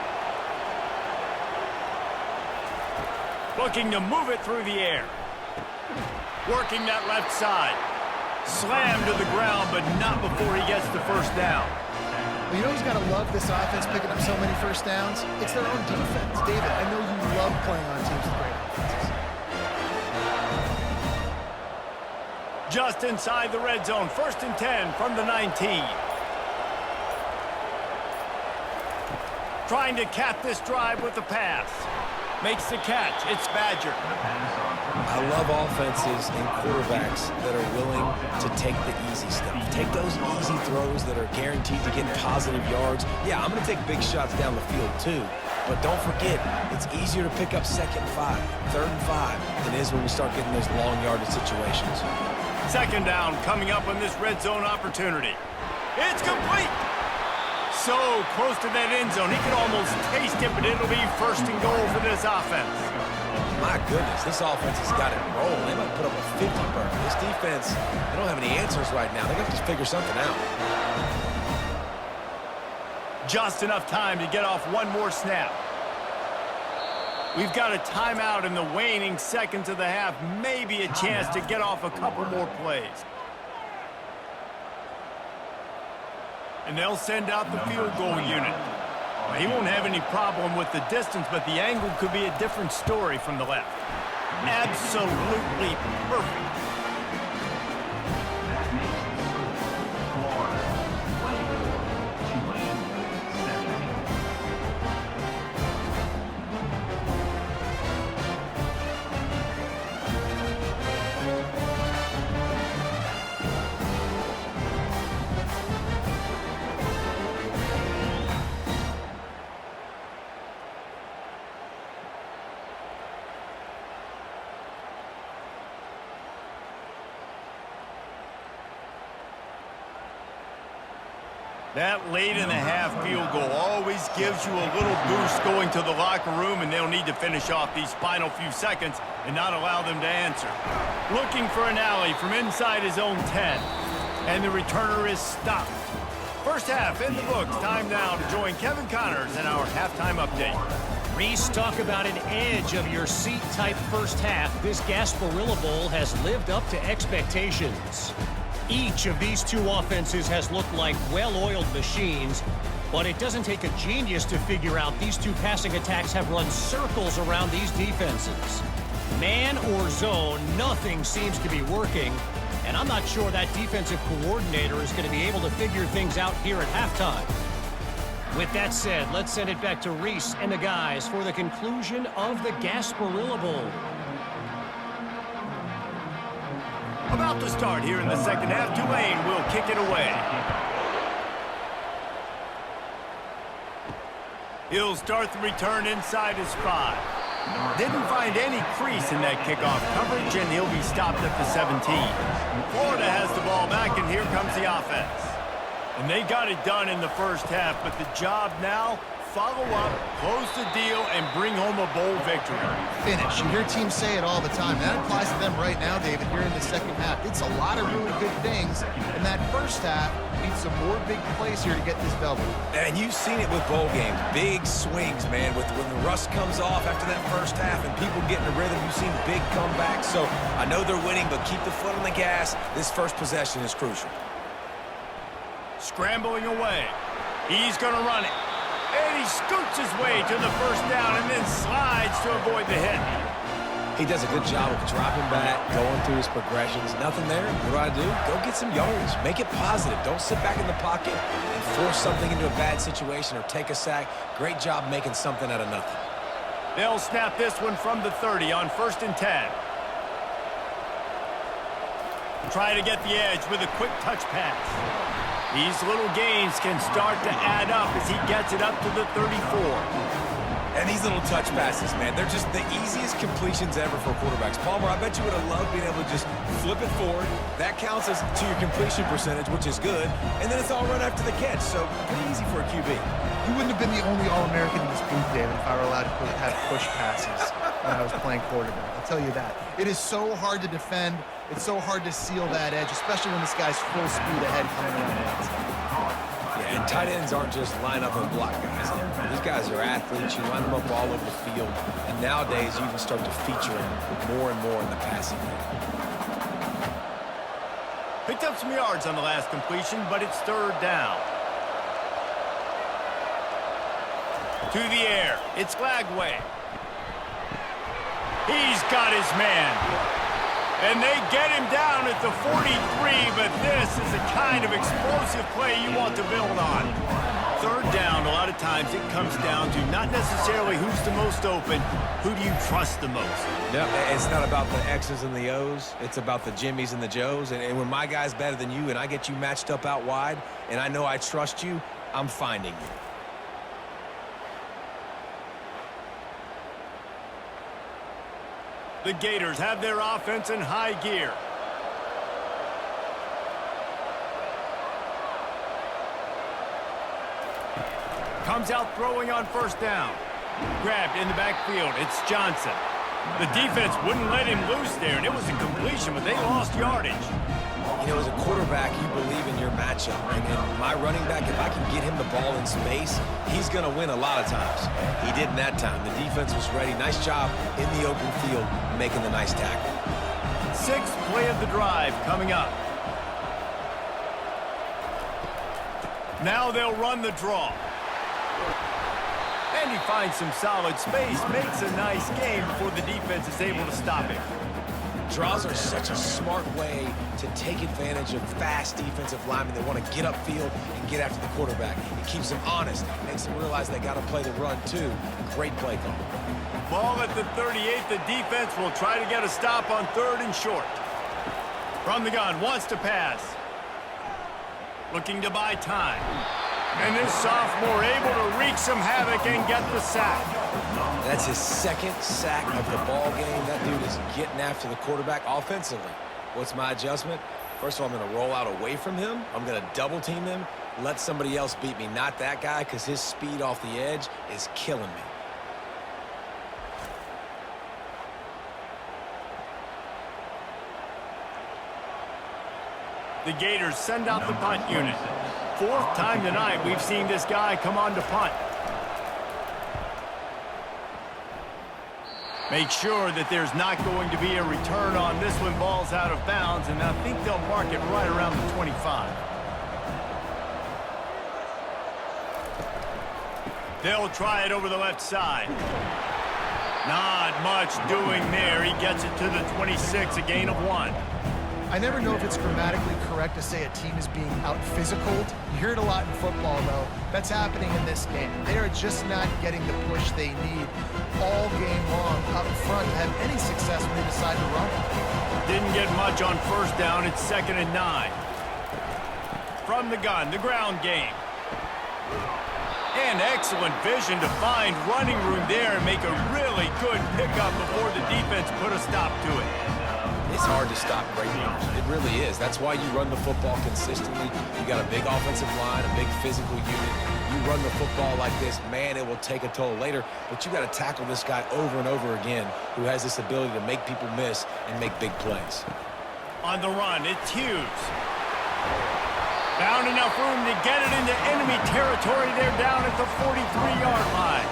Looking to move it through the air. Working that left side. Slammed to the ground, but not before he gets the 1st down. Well, you know who's got to love this offense picking up so many first downs? It's their own defense. David, I know you love playing on teams with great offenses. Just inside the red zone, 1st and 10 from the 19. Trying to cap this drive with the pass. Makes the catch. It's Badger. I love offenses and quarterbacks that are willing to take the easy stuff. Take those easy throws that are guaranteed to get positive yards. Yeah, I'm going to take big shots down the field too. But don't forget, it's easier to pick up 2nd and 5, 3rd and 5 than it is when we start getting those long yardage situations. 2nd down coming up on this red zone opportunity. It's complete. So close to that end zone. He can almost taste it, but it'll be 1st and goal for this offense. My goodness, this offense has got it rolling. They might put up a 50 burger. This defense, they don't have any answers right now. They got to just figure something out. Just enough time to get off one more snap. We've got a timeout in the waning seconds of the half. Maybe a chance to get off a couple more plays. And they'll send out the field goal unit. He won't have any problem with the distance, but the angle could be a different story from the left. Absolutely perfect. That makes the score Florida 24, Tulane 17. That late in the half field goal always gives you a little boost going to the locker room, and they'll need to finish off these final few seconds and not allow them to answer. Looking for an alley from inside his own 10, and the returner is stopped. First half in the books. Time now to join Kevin Connors in our halftime update. Reese, talk about an edge of your seat type first half. This Gasparilla Bowl has lived up to expectations. Each of these two offenses has looked like well-oiled machines, but it doesn't take a genius to figure out these two passing attacks have run circles around these defenses. Man or zone, nothing seems to be working, and I'm not sure that defensive coordinator is going to be able to figure things out here at halftime. With that said, let's send it back to Reese and the guys for the conclusion of the Gasparilla Bowl. About to start here in the second half. Tulane will kick it away. He'll start the return inside his 5. Didn't find any crease in that kickoff coverage, and he'll be stopped at the 17. Florida has the ball back, and here comes the offense. And they got it done in the first half, but the job now, follow up, close the deal, and bring home a bowl victory. Finish. You hear teams say it all the time. That applies to them right now, David, here in the second half. It's a lot of really good things, and that first half needs some more big plays here to get this double. And you've seen it with bowl games. Big swings, man. When the rust comes off after that first half and people get in a rhythm, you've seen big comebacks. So I know they're winning, but keep the foot on the gas. This first possession is crucial. Scrambling away. He's going to run it. And he scoots his way to the first down and then slides to avoid the hit. He does a good job of dropping back, going through his progressions. Nothing there. What do? Go get some yardage. Make it positive. Don't sit back in the pocket and force something into a bad situation or take a sack. Great job making something out of nothing. They'll snap this one from the 30 on 1st and 10. Try to get the edge with a quick touch pass. These little gains can start to add up as he gets it up to the 34. And these little touch passes, man, they're just the easiest completions ever for quarterbacks. Palmer, I bet you would have loved being able to just flip it forward. That counts as to your completion percentage, which is good. And then it's all run after the catch, so pretty easy for a QB. You wouldn't have been the only All-American in this booth, David, if I were allowed to have push passes when I was playing quarterback. I'll tell you that. It is so hard to defend. It's so hard to seal that edge, especially when this guy's full speed ahead coming around the outside. Yeah, and tight ends aren't just line up and block guys. These guys are athletes. You line them up all over the field. And nowadays, you can start to feature them more and more in the passing game. Picked up some yards on the last completion, but it's 3rd down. To the air. It's Glagway. He's got his man. And they get him down at the 43, but this is the kind of explosive play you want to build on. Third down, a lot of times it comes down to not necessarily who's the most open, who do you trust the most? No, it's not about the X's and the O's. It's about the Jimmys and the Joes. And when my guy's better than you and I get you matched up out wide and I know I trust you, I'm finding you. The Gators have their offense in high gear. Comes out throwing on first down. Grabbed in the backfield. It's Johnson. The defense wouldn't let him loose there, and it was a completion, but they lost yardage. You know, as a quarterback, you believe in your matchup. And my running back, if I can get him the ball in space, he's going to win a lot of times. He didn't that time. The defense was ready. Nice job in the open field making the nice tackle. Sixth play of the drive coming up. Now they'll run the draw. And he finds some solid space, makes a nice game before the defense is able to stop him. Draws are such a smart way to take advantage of fast defensive linemen that want to get upfield and get after the quarterback. It keeps them honest, makes them realize they got to play the run too. Great play call. Ball at the 38, the defense will try to get a stop on third and short. From the gun, wants to pass. Looking to buy time. And this sophomore able to wreak some havoc and get the sack. That's his second sack of the ball game. That dude is getting after the quarterback offensively. What's my adjustment? First of all, I'm going to roll out away from him. I'm going to double team him. Let somebody else beat me, not that guy, because his speed off the edge is killing me. The Gators send out the punt unit. Fourth time tonight we've seen this guy come on to punt. Make sure that there's not going to be a return on this when ball's out of bounds, and I think they'll mark it right around the 25. They'll try it over the left side. Not much doing there. He gets it to the 26, a gain of 1. I never know if it's grammatically correct to say a team is being out-physicaled. You hear it a lot in football, though. That's happening in this game. They are just not getting the push they need all game long up front to have any success when they decide to run. Didn't get much on first down. It's 2nd and 9. From the gun, the ground game. And excellent vision to find running room there and make a really good pickup before the defense put a stop to it. It's hard to stop great runners. It really is. That's why you run the football consistently. You got a big offensive line, a big physical unit. You run the football like this, man, it will take a toll later. But you got to tackle this guy over and over again who has this ability to make people miss and make big plays. On the run, it's Hughes. Found enough room to get it into enemy territory. They're down at the 43-yard line.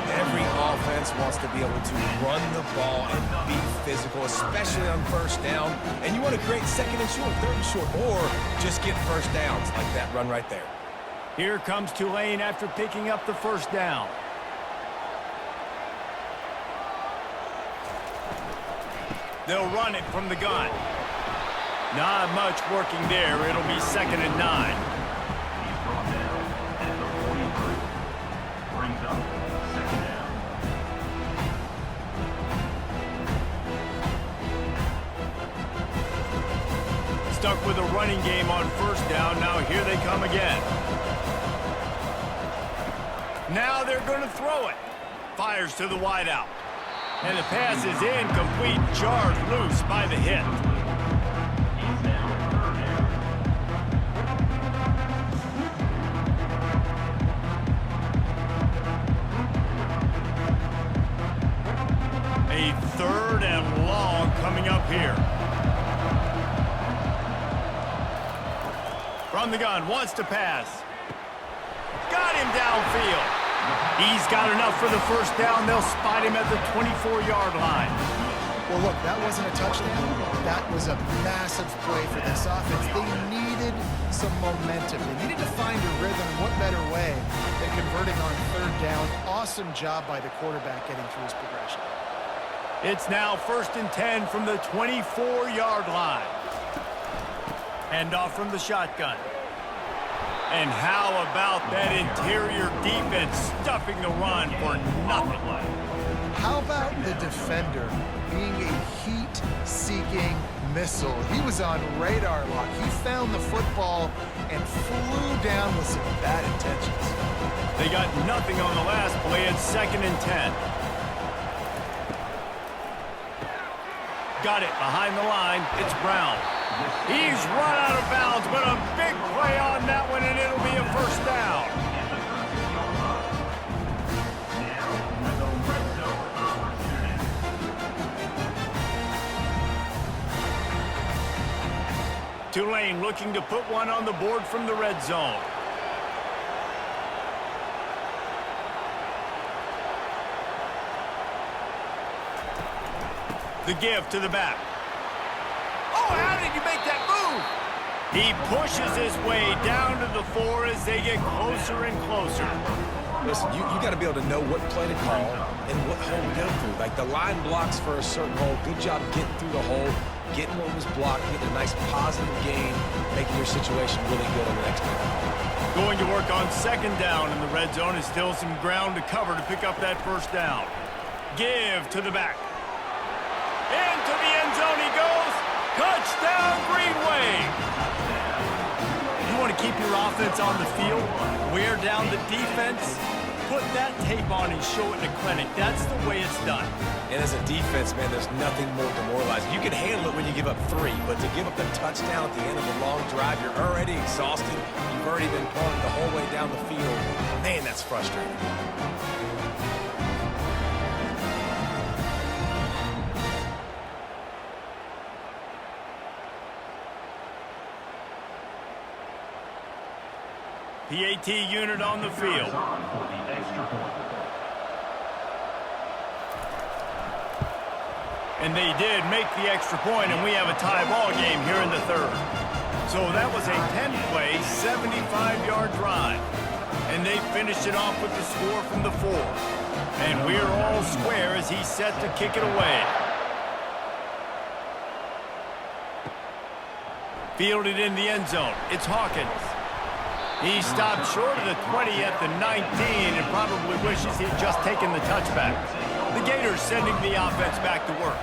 Every offense wants to be able to run the ball and be physical, especially on first down. And you want to create 2nd and short, 3rd and short, or just get first downs like that run right there. Here comes Tulane after picking up the first down. They'll run it from the gun. Not much working there. It'll be 2nd and 9. He's brought down at the 43. Brings up 2nd down. Stuck with a running game on first down. Now here they come again. Now they're going to throw it. Fires to the wideout. And the pass is incomplete. Jarred loose by the hit. He's down 3rd down. A 3rd and long coming up here. From the gun, wants to pass. Got him downfield. He's got enough for the first down. They'll spot him at the 24-yard line. Well, look, that wasn't a touchdown. That was a massive play for this offense. They needed some momentum. They needed to find a rhythm. What better way than converting on third down? Awesome job by the quarterback getting through his progression. It's now 1st and 10 from the 24-yard line. Handoff from the shotgun. And how about that interior defense stuffing the run for nothing? How about the defender being a heat-seeking missile? He was on radar lock. He found the football and flew down with some bad intentions. They got nothing on the last play. It's 2nd and 10. Got it behind the line. It's Brown. He's run out of bounds, but a big play on that one, and it'll be a 1st down. Tulane looking to put one on the board from the red zone. The give to the back. Oh, how did you make that move? He pushes his way down to the 4 as they get closer and closer. Listen, you got to be able to know what play to call and what hole to go through. Like the line blocks for a certain hole. Good job getting through the hole, getting what was blocked, getting a nice positive gain, making your situation really good on the next down. Going to work on 2nd down, and the red zone is still some ground to cover to pick up that 1st down. Give to the back. Into the end zone he goes. Touchdown, Greenway. You want to keep your offense on the field, wear down the defense, put that tape on and show it in the clinic. That's the way it's done. And as a defense, man, there's nothing more demoralizing. You can handle it when you give up 3, but to give up the touchdown at the end of a long drive, you're already exhausted. You've already been punted the whole way down the field. Man, that's frustrating. PAT unit on the field. And they did make the extra point, and we have a tie ball game here in the 3rd. So that was a 10-play, 75-yard drive. And they finished it off with the score from the 4. And we're all square as he's set to kick it away. Fielded in the end zone. It's Hawkins. He stopped short of the 20 at the 19 and probably wishes he'd just taken the touchback. The Gators sending the offense back to work.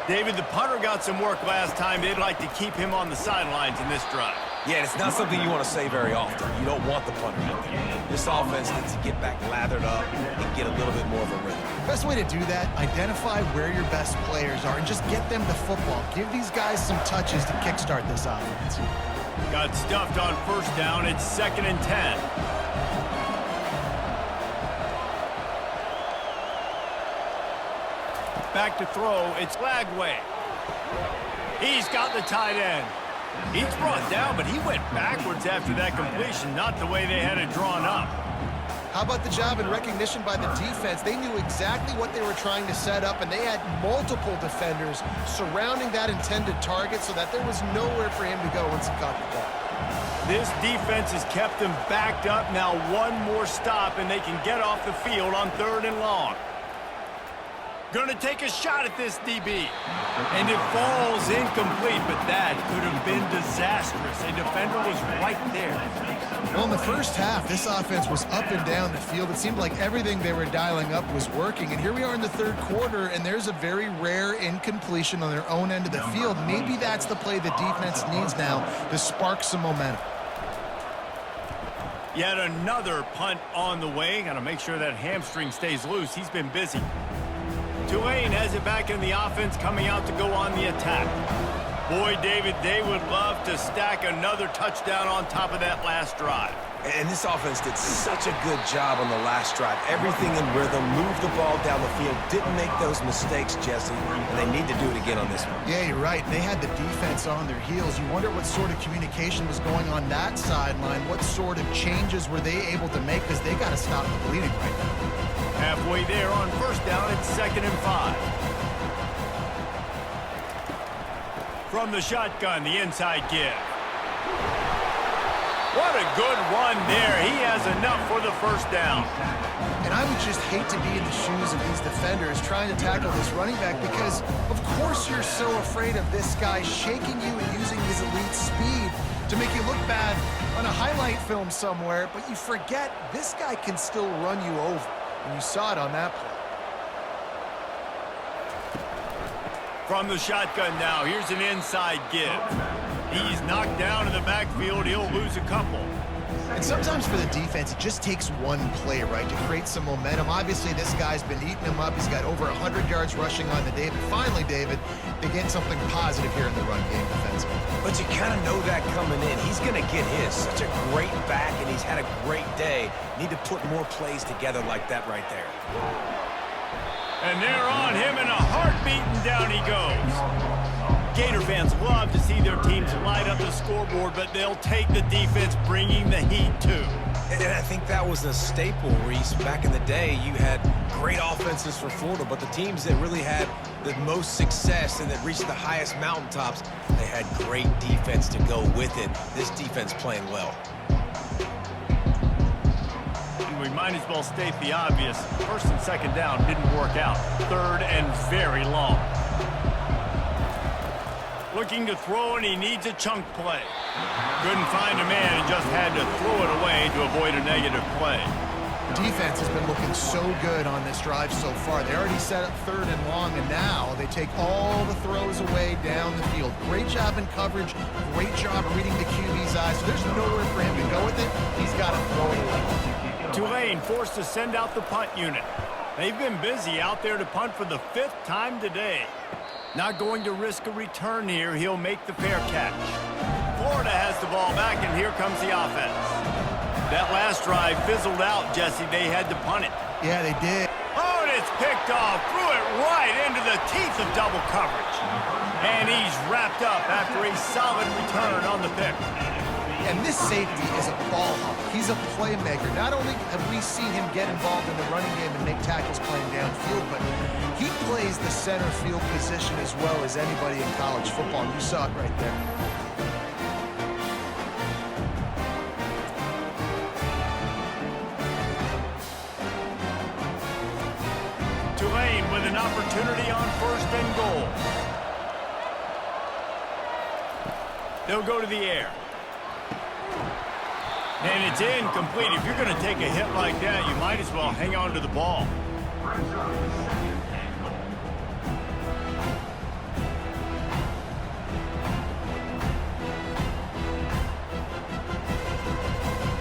David, the punter got some work last time. They'd like to keep him on the sidelines in this drive. Yeah, it's not something you want to say very often. You don't want the punter out there. This offense needs to get back lathered up and get a little bit more of a rhythm. Best way to do that, identify where your best players are and just get them the football. Give these guys some touches to kickstart this offense. Got stuffed on 1st down. It's 2nd and 10. Back to throw. It's Lagway. He's got the tight end. He's brought down, but he went backwards after that completion, not the way they had it drawn up. How about the job and recognition by the defense? They knew exactly what they were trying to set up, and they had multiple defenders surrounding that intended target so that there was nowhere for him to go once he caught the ball. This defense has kept them backed up. Now one more stop, and they can get off the field on 3rd and long. Going to take a shot at this DB. And it falls incomplete, but that could have been disastrous. A defender was right there. Well, in the 1st half, this offense was up and down the field. It seemed like everything they were dialing up was working. And here we are in the 3rd quarter, and there's a very rare incompletion on their own end of the field. Maybe that's the play the defense needs now to spark some momentum. Yet another punt on the way. Got to make sure that hamstring stays loose. He's been busy. Tulane has it back in the offense, coming out to go on the attack. Boy, David, they would love to stack another touchdown on top of that last drive. And this offense did such a good job on the last drive. Everything in rhythm, moved the ball down the field, didn't make those mistakes, Jesse, and they need to do it again on this one. Yeah, you're right. They had the defense on their heels. You wonder what sort of communication was going on that sideline. What sort of changes were they able to make, because they got to stop the bleeding right now. Halfway there on 1st down, it's 2nd and 5. From the shotgun, the inside give. What a good run there. He has enough for the first down. And I would just hate to be in the shoes of these defenders trying to tackle this running back because, of course, you're so afraid of this guy shaking you and using his elite speed to make you look bad on a highlight film somewhere, but you forget this guy can still run you over. And you saw it on that play. From the shotgun now, here's an inside give. He's knocked down in the backfield. He'll lose a couple. And sometimes for the defense, it just takes one play, right, to create some momentum. Obviously, this guy's been eating him up. He's got over 100 yards rushing on the day. But finally, David, they get something positive here in the run game defensively. But you kind of know that coming in. He's going to get his. Such a great back, and he's had a great day. Need to put more plays together like that right there. And they're on him in a heartbeat, and down he goes. Gator fans love to see their teams light up the scoreboard, but they'll take the defense bringing the heat, too. And I think that was a staple, Reese. Back in the day, you had great offenses for Florida, but the teams that really had the most success and that reached the highest mountaintops, they had great defense to go with it. This defense playing well. And we might as well state the obvious. First and second down didn't work out. Third and very long. Looking to throw, and he needs a chunk play. Couldn't find a man and just had to throw it away to avoid a negative play. Defense has been looking so good on this drive so far. They already set up third and long, and now they take all the throws away down the field. Great job in coverage. Great job reading the QB's eyes. So there's nowhere for him to go with it. He's got to throw it away. Tulane forced to send out the punt unit. They've been busy out there to punt for the 5th time today. Not going to risk a return here. He'll make the fair catch. Florida has the ball back, and here comes the offense. That last drive fizzled out, Jesse. They had to punt it. Yeah, they did. Oh, and it's picked off. Threw it right into the teeth of double coverage. And he's wrapped up after a solid return on the pick. And this safety is a ball hawk. He's a playmaker. Not only have we seen him get involved in the running game and make tackles playing downfield, but he plays the center field position as well as anybody in college football. You saw it right there. Tulane with an opportunity on 1st and goal. They'll go to the air. And it's incomplete. If you're going to take a hit like that, you might as well hang on to the ball.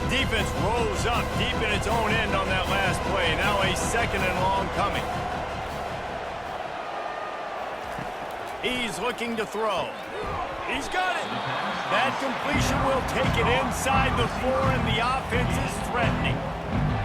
Defense rose up deep in its own end on that last play. Now a 2nd and long coming. He's looking to throw. He's got it. That completion will take it inside the 4, and the offense is threatening.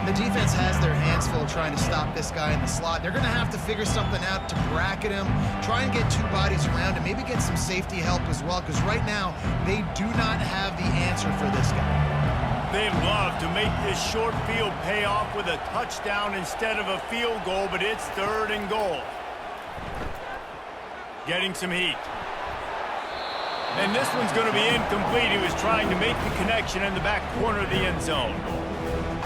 The defense has their hands full trying to stop this guy in the slot. They're going to have to figure something out to bracket him, try and get 2 bodies around him, maybe get some safety help as well, because right now they do not have the answer for this guy. They'd love to make this short field pay off with a touchdown instead of a field goal, but it's 3rd and goal. Getting some heat. And this one's going to be incomplete. He was trying to make the connection in the back corner of the end zone.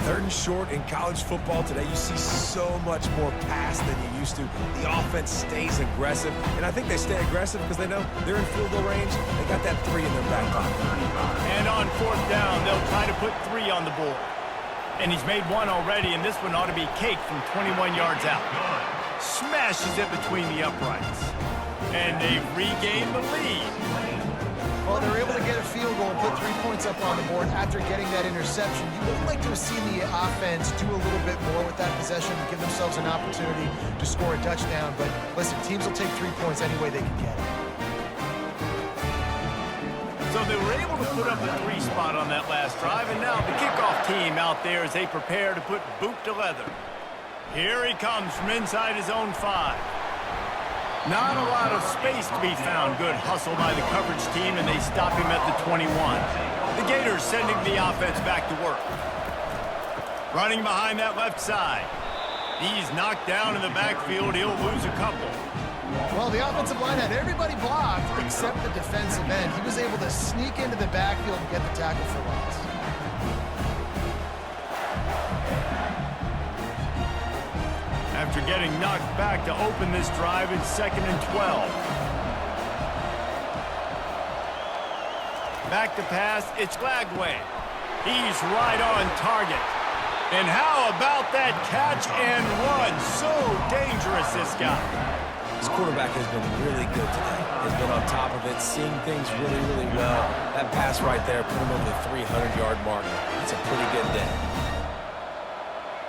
3rd and short in college football today. You see so much more pass than you used to. The offense stays aggressive, and I think they stay aggressive because they know they're in field goal range. They got that 3 in their back pocket. And on 4th down, they'll try to put 3 on the board. And he's made 1 already, and this one ought to be cake from 21 yards out. Smashes it between the uprights. And they've regained the lead. Well, they're able to get a field goal and put 3 points up on the board after getting that interception. You would like to have seen the offense do a little bit more with that possession and give themselves an opportunity to score a touchdown. But listen, teams will take 3 points any way they can get it. So they were able to put up the 3 spot on that last drive, and now the kickoff team out there as they prepare to put boot to leather. Here he comes from inside his own 5. Not a lot of space to be found. Good hustle by the coverage team, and they stop him at the 21. The Gators sending the offense back to work. Running behind that left side. He's knocked down in the backfield. He'll lose a couple. Well, the offensive line had everybody blocked except the defensive end. He was able to sneak into the backfield and get the tackle for loss. After getting knocked back to open this drive, it's 2nd and 12. Back to pass, it's Lagway. He's right on target. And how about that catch and run? So dangerous, this guy. This quarterback has been really good today. Has been on top of it, seeing things really, really well. That pass right there put him over the 300-yard mark. It's a pretty good day.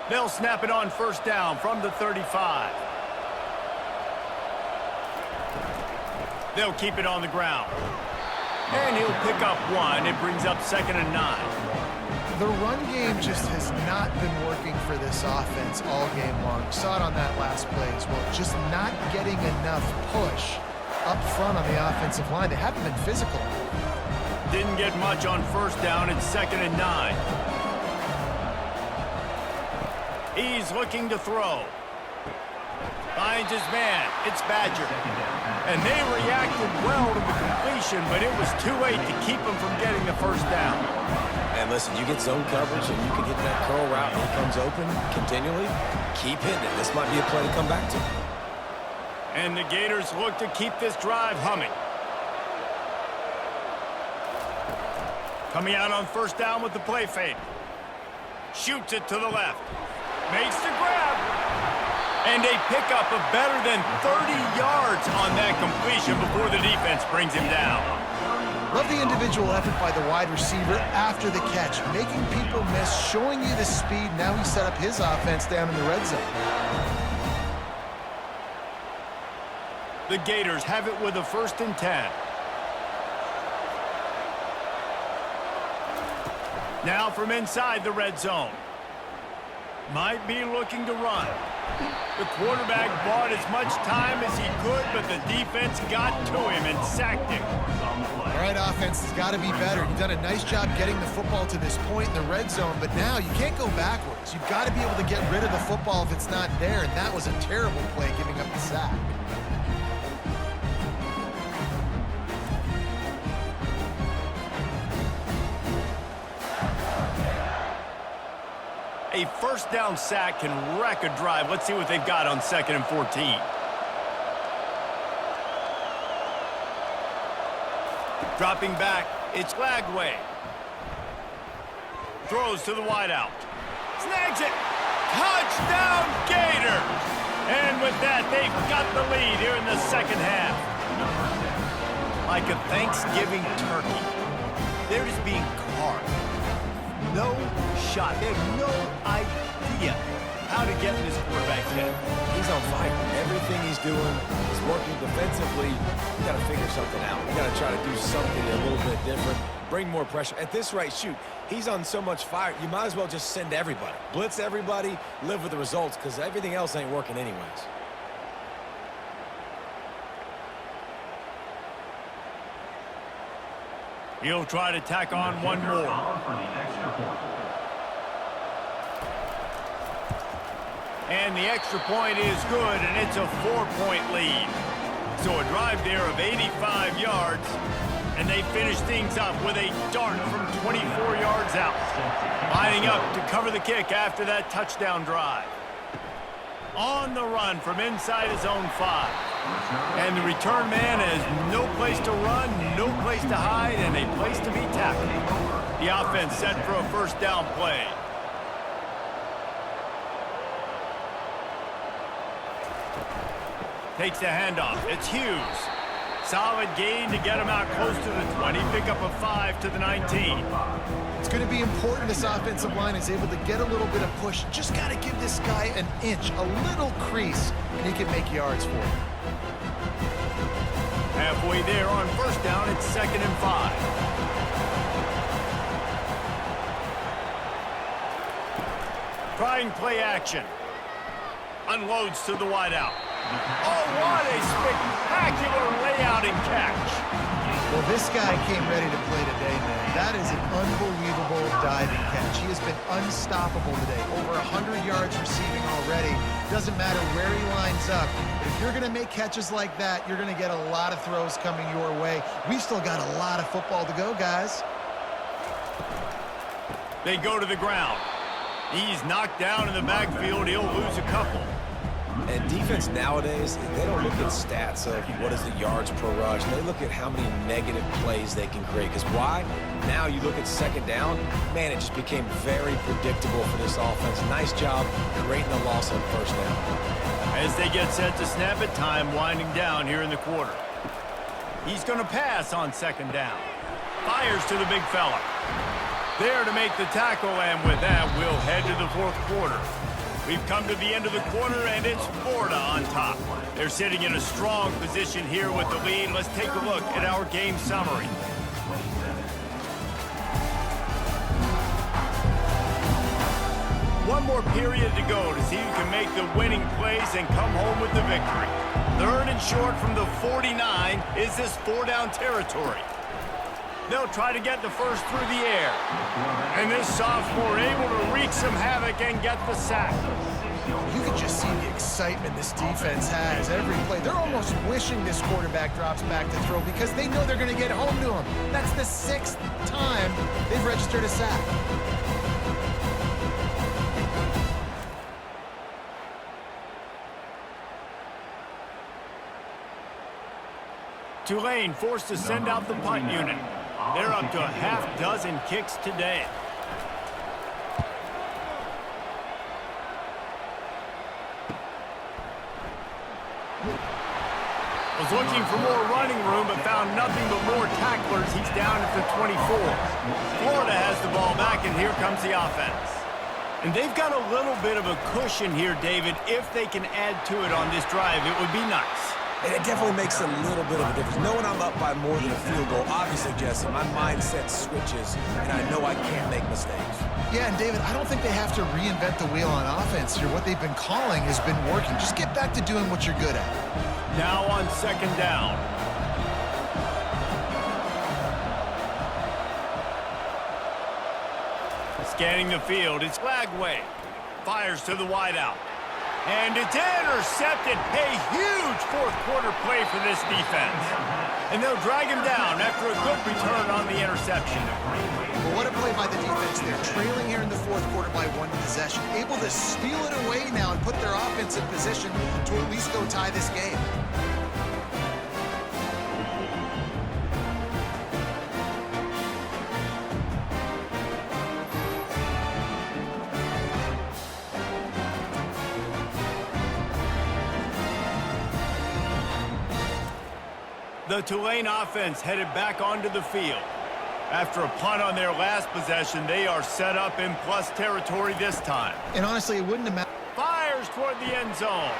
They'll snap it on 1st down from the 35. They'll keep it on the ground. And he'll pick up 1. It brings up 2nd and 9. The run game just has not been working for this offense all game long. You saw it on that last play as well. Just not getting enough push up front on the offensive line. They haven't been physical. Didn't get much on 1st down. It's 2nd and 9. He's looking to throw. Finds his man. It's Badger. And they reacted well to the completion, but it was too late to keep him from getting the 1st down. And listen, you get zone coverage and you can hit that curl route and he comes open continually. Keep hitting it. This might be a play to come back to. And the Gators look to keep this drive humming. Coming out on 1st down with the play fake. Shoots it to the left. Makes the grab. And a pickup of better than 30 yards on that completion before the defense brings him down. Love the individual effort by the wide receiver after the catch, making people miss, showing you the speed. Now he set up his offense down in the red zone. The Gators have it with a 1st and 10. Now from inside the red zone. Might be looking to run. The quarterback bought as much time as he could, but the defense got to him and sacked him. All right, offense has got to be better. You've done a nice job getting the football to this point in the red zone, but now you can't go backwards. You've got to be able to get rid of the football if it's not there, and that was a terrible play giving up the sack. A 1st down sack can wreck a drive. Let's see what they've got on 2nd and 14. Dropping back, it's Lagway. Throws to the wideout. Snags it. Touchdown, Gators! And with that, they've got the lead here in the 2nd half. Like a Thanksgiving turkey, they're just being carved. No shot. They have no idea how to get in this quarterback's head. He's on fire. Everything he's doing is working defensively. We got to figure something out. We got to try to do something a little bit different. Bring more pressure. At this rate, shoot, he's on so much fire, you might as well just send everybody. Blitz everybody, live with the results, because everything else ain't working anyways. He'll try to tack on one more. And the extra point is good, and it's a 4-point lead. So a drive there of 85 yards, and they finish things up with a dart from 24 yards out. Lining up to cover the kick after that touchdown drive. On the run from inside his own 5. And the return man has no place to run, no place to hide, and a place to be tackled. The offense set for a 1st down play. Takes the handoff. It's Hughes. Solid gain to get him out close to the 20. Pick up a 5 to the 19. It's going to be important this offensive line is able to get a little bit of push. Just got to give this guy an inch, a little crease, and he can make yards for it. Halfway there on 1st down, it's 2nd and 5. Trying play action. Unloads to the wideout. Oh, what a spectacular layout and catch. Well, this guy came ready to play today, man. That is an unbelievable diving catch. He has been unstoppable today. Over 100 yards receiving already. ready. Doesn't matter where he lines up. But if you're going to make catches like that, you're going to get a lot of throws coming your way. We've still got a lot of football to go, guys. They go to the ground. He's knocked down in the backfield. He'll lose a couple. And defense nowadays, they don't look at stats of what is the yards per rush. They look at how many negative plays they can create. Because why? Now you look at second down, man, it just became very predictable for this offense. Nice job creating the loss on first down. As they get set to snap it, time winding down here in the quarter. He's going to pass on second down. Fires to the big fella. There to make the tackle, and with that, we'll head to the fourth quarter. We've come to the end of the quarter, and it's Florida on top. They're sitting in a strong position here with the lead. Let's take a look at our game summary. One more period to go to see who can make the winning plays and come home with the victory. Third and short from the 49 is this four-down territory. They'll try to get the first through the air. And this sophomore able to wreak some havoc and get the sack. You can just see the excitement this defense has every play. They're almost wishing this quarterback drops back to throw because they know they're going to get home to him. That's the 6th time they've registered a sack. Tulane forced to send out the punt unit. They're up to a half dozen kicks today. Was looking for more running room, but found nothing but more tacklers. He's down at the 24. Florida has the ball back, and here comes the offense. And they've got a little bit of a cushion here, David. If they can add to it on this drive, it would be nice. And it definitely makes a little bit of a difference. Knowing I'm up by more than a field goal, obviously, Jesse, my mindset switches, and I know I can't make mistakes. Yeah, and David, I don't think they have to reinvent the wheel on offense here. What they've been calling has been working. Just get back to doing what you're good at. Now on second down. Scanning the field, it's Lagway. Fires to the wideout. And it's intercepted. A huge fourth quarter play for this defense. And they'll drag him down after a good return on the interception. Well, what a play by the defense. They're trailing here in the fourth quarter by one possession. Able to steal it away now and put their offense in position to at least go tie this game. The Tulane offense headed back onto the field. After a punt on their last possession, they are set up in plus territory this time. And honestly, it wouldn't have mattered. Fires toward the end zone.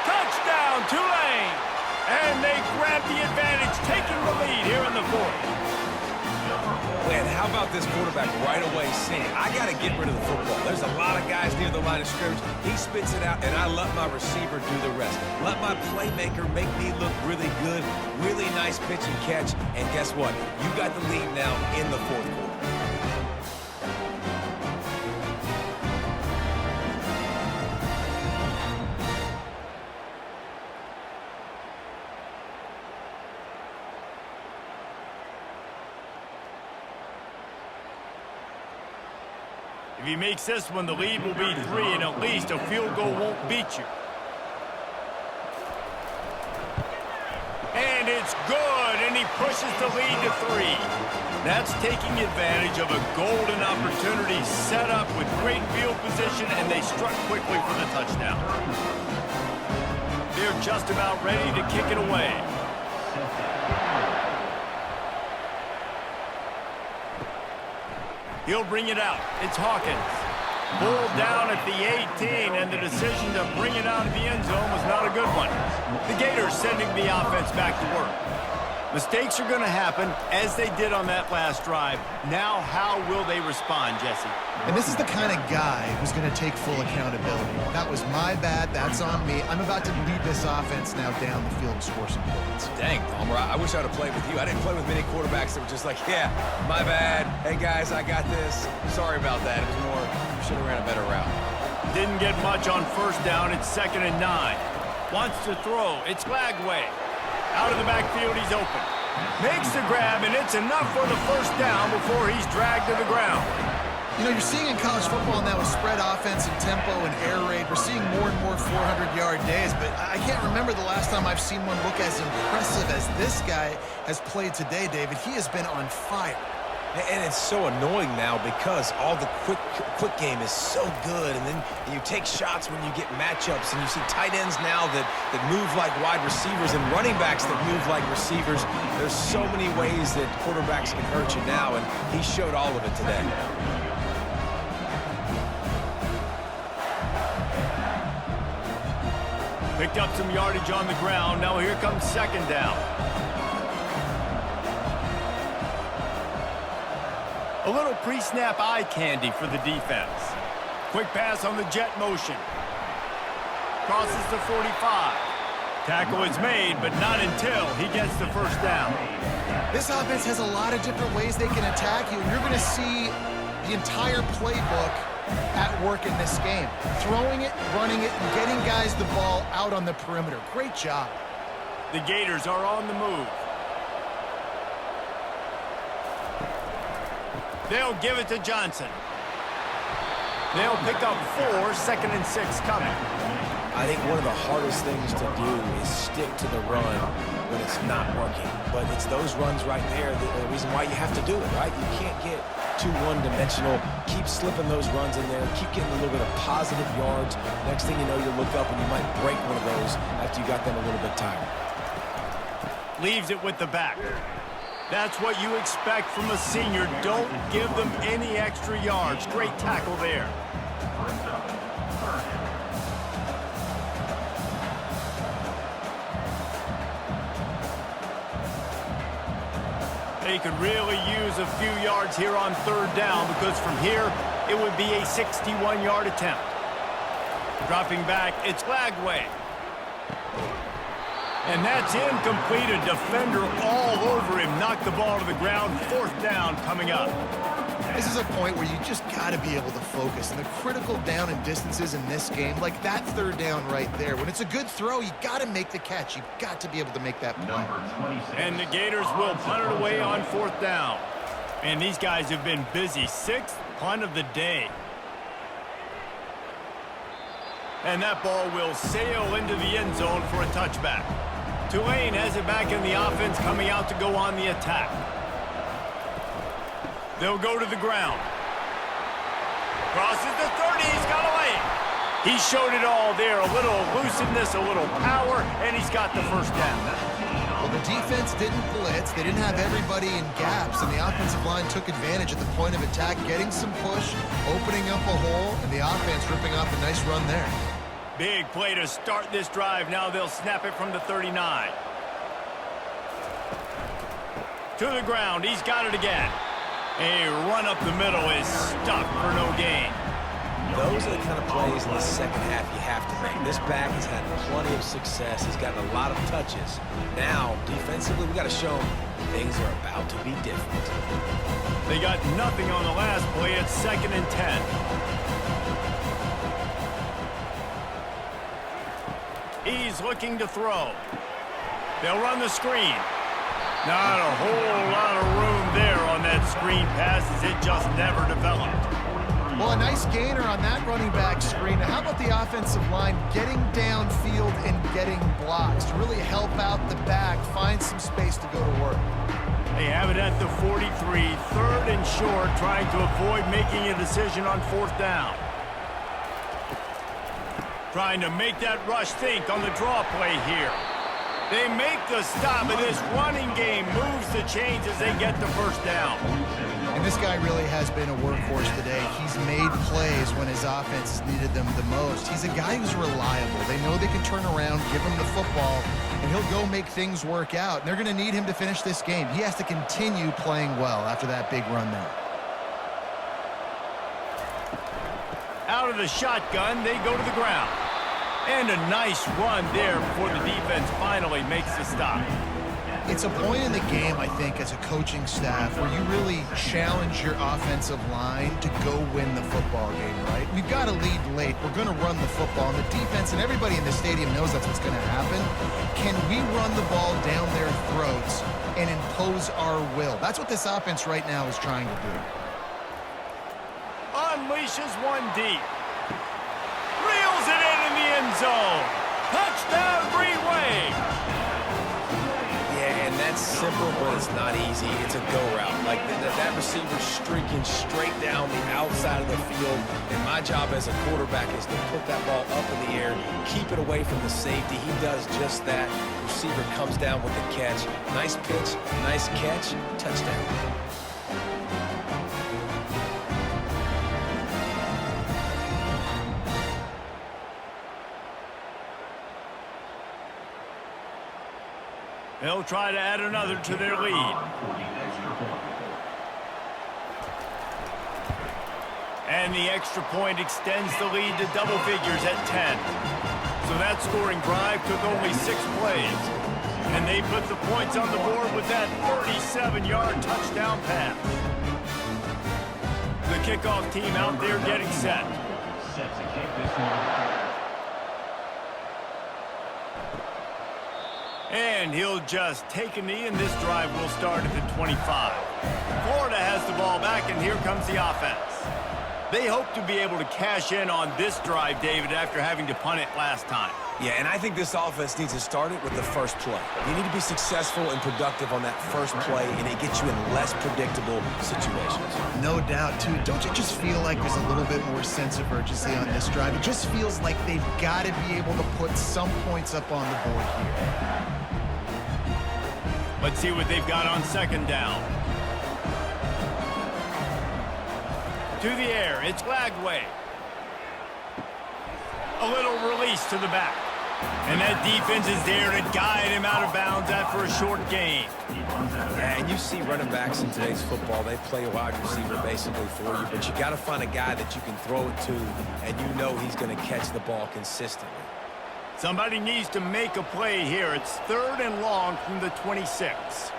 Touchdown, Tulane! And they grab the advantage, taking the lead here in the fourth. Man, how about this quarterback right away saying, I got to get rid of the football. There's a lot of guys near the line of scrimmage. He spits it out, and I let my receiver do the rest. Let my playmaker make me look really good. Really nice pitch and catch. And guess what? You got the lead now in the fourth quarter. If he makes this one, the lead will be 3, and at least a field goal won't beat you. And it's good, and he pushes the lead to 3. That's taking advantage of a golden opportunity set up with great field position, and they struck quickly for the touchdown. They're just about ready to kick it away. He'll bring it out. It's Hawkins. Pulled down at the 18, and the decision to bring it out of the end zone was not a good one. The Gators sending the offense back to work. Mistakes are going to happen, as they did on that last drive. Now, how will they respond, Jesse? And this is the kind of guy who's going to take full accountability. That was my bad. That's on me. I'm about to lead this offense now down the field and score some points. Dang, Palmer, I wish I would have played with you. I didn't play with many quarterbacks that were just like, yeah, my bad. Hey, guys, I got this. Sorry about that. It was more, you should have ran a better route. Didn't get much on first down. It's 2nd and 9. Wants to throw. It's Lagway. Out of the backfield, he's open. Makes the grab, and it's enough for the first down before he's dragged to the ground. You know, you're seeing in college football now with spread offense and tempo and air raid, we're seeing more and more 400-yard days, but I can't remember the last time I've seen one look as impressive as this guy has played today, David. He has been on fire. And it's so annoying now because all the quick game is so good, and then you take shots when you get matchups, and you see tight ends now that move like wide receivers and running backs that move like receivers. There's so many ways that quarterbacks can hurt you now, and he showed all of it today. Picked up some yardage on the ground. Now here comes 2nd down. A little pre-snap eye candy for the defense. Quick pass on the jet motion. Crosses the 45. Tackle is made, but not until he gets the first down. This offense has a lot of different ways they can attack you, and you're going to see the entire playbook at work in this game. Throwing it, running it, and getting guys the ball out on the perimeter. Great job. The Gators are on the move. They'll give it to Johnson. They'll pick up 4, 2nd and 6 coming. I think one of the hardest things to do is stick to the run when it's not working. But it's those runs right there that are the reason why you have to do it, right? You can't get too one-dimensional. Keep slipping those runs in there. Keep getting a little bit of positive yards. Next thing you know, you look up and you might break one of those after you got them a little bit tired. Leaves it with the back. That's what you expect from a senior. Don't give them any extra yards. Great tackle there. They could really use a few yards here on 3rd down because from here, it would be a 61-yard attempt. Dropping back, it's Lagway. And that's incomplete. A defender all over him. Knocked the ball to the ground. 4th down coming up. This is a point where you just got to be able to focus. And the critical down and distances in this game, like that 3rd down right there, when it's a good throw, you got to make the catch. You've got to be able to make that play. And the Gators will punt it away on 4th down. And these guys have been busy. 6th punt of the day. And that ball will sail into the end zone for a touchback. Tulane has it back in the offense, coming out to go on the attack. They'll go to the ground. Crosses the 30, he's got away. He showed it all there, a little elusiveness, a little power, and he's got the first down. Well, the defense didn't blitz. They didn't have everybody in gaps, and the offensive line took advantage at the point of attack, getting some push, opening up a hole, and the offense ripping off a nice run there. Big play to start this drive. Now they'll snap it from the 39. To the ground. He's got it again. A run up the middle is stuck for no gain. Those are the kind of plays in the second half you have to make. This back has had plenty of success. He's gotten a lot of touches. Now, defensively, we got to show him things are about to be different. They got nothing on the last play. It's 2nd and 10. He's looking to throw. They'll run the screen. Not a whole lot of room there on that screen pass as it just never developed. Well, a nice gainer on that running back screen. Now, how about the offensive line getting downfield and getting blocks to really help out the back, find some space to go to work? They have it at the 43, 3rd and short, trying to avoid making a decision on 4th down. Trying to make that rush think on the draw play here. They make the stop, and this running game moves the chains as they get the first down. And this guy really has been a workhorse today. He's made plays when his offense needed them the most. He's a guy who's reliable. They know they can turn around, give him the football, and he'll go make things work out. And they're going to need him to finish this game. He has to continue playing well after that big run there. Out of the shotgun, they go to the ground. And a nice run there before the defense finally makes the stop. It's a point in the game, I think, as a coaching staff where you really challenge your offensive line to go win the football game, right? We've got to lead late. We're going to run the football. And the defense and everybody in the stadium knows that's what's going to happen. Can we run the ball down their throats and impose our will? That's what this offense right now is trying to do. Unleashes one deep. Reels it in the end zone. Touchdown, Green Wave. Yeah, and that's simple, but it's not easy. It's a go route. Like that receiver's streaking straight down the outside of the field, and my job as a quarterback is to put that ball up in the air, keep it away from the safety. He does just that. Receiver comes down with the catch. Nice pitch, nice catch, touchdown. They'll try to add another to their lead. And the extra point extends the lead to double figures at 10. So that scoring drive took only 6 plays. And they put the points on the board with that 37-yard touchdown pass. The kickoff team out there getting set. Set to kick this one. And he'll just take a knee, and this drive will start at the 25. Florida has the ball back, and here comes the offense. They hope to be able to cash in on this drive, David, after having to punt it last time. Yeah, and I think this offense needs to start it with the first play. You need to be successful and productive on that first play, and it gets you in less predictable situations. No doubt, too. Don't you just feel like there's a little bit more sense of urgency on this drive? It just feels like they've got to be able to put some points up on the board here. Let's see what they've got on second down. To the air, it's Lagway. A little release to the back. And that defense is there to guide him out of bounds after a short gain. Yeah, and you see running backs in today's football, they play a wide receiver basically for you, but you got to find a guy that you can throw it to, and you know he's going to catch the ball consistently. Somebody needs to make a play here. It's 3rd and long from the 26.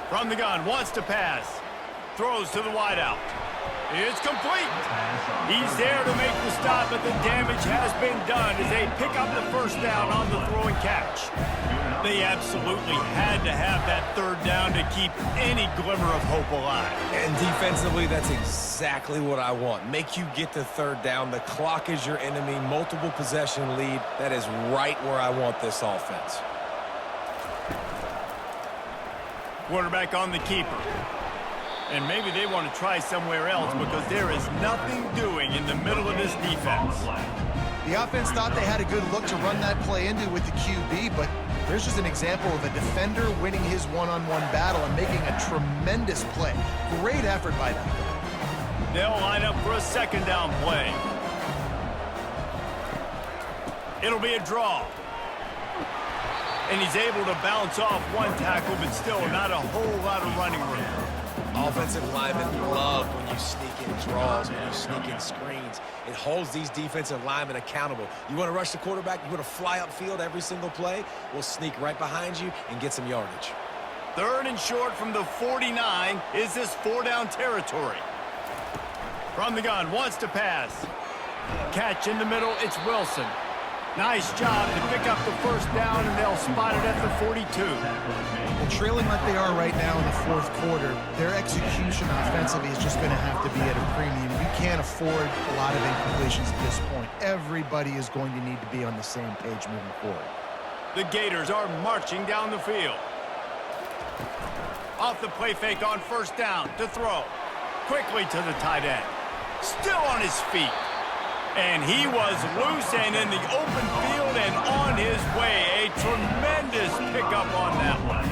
From the gun, wants to pass. Throws to the wideout. It's complete. He's there to make the stop, but the damage has been done as they pick up the first down on the throw and catch. They absolutely had to have that 3rd down to keep any glimmer of hope alive. And defensively, that's exactly what I want. Make you get the 3rd down. The clock is your enemy. Multiple possession lead. That is right where I want this offense. Quarterback on the keeper. And maybe they want to try somewhere else because there is nothing doing in the middle of this defense. The offense thought they had a good look to run that play into with the QB, but there's just an example of a defender winning his one-on-one battle and making a tremendous play. Great effort by them. They'll line up for a second down play. It'll be a draw. And he's able to bounce off one tackle, but still not a whole lot of running room. Offensive linemen love when you sneak in draws, when you sneak in screens. It holds these defensive linemen accountable. You want to rush the quarterback, you want to fly upfield every single play, we'll sneak right behind you and get some yardage. 3rd and short from the 49. Is this 4-down territory? From the gun, wants to pass. Catch in the middle, it's Wilson. Nice job to pick up the first down, and they'll spot it at the 42. Well, trailing like they are right now in the 4th quarter, their execution offensively is just going to have to be at a premium. You can't afford a lot of incompletions at this point. Everybody is going to need to be on the same page moving forward. The Gators are marching down the field. Off the play fake on first down to throw. Quickly to the tight end. Still on his feet. And he was loose and in the open field and on his way. A tremendous pickup on that one.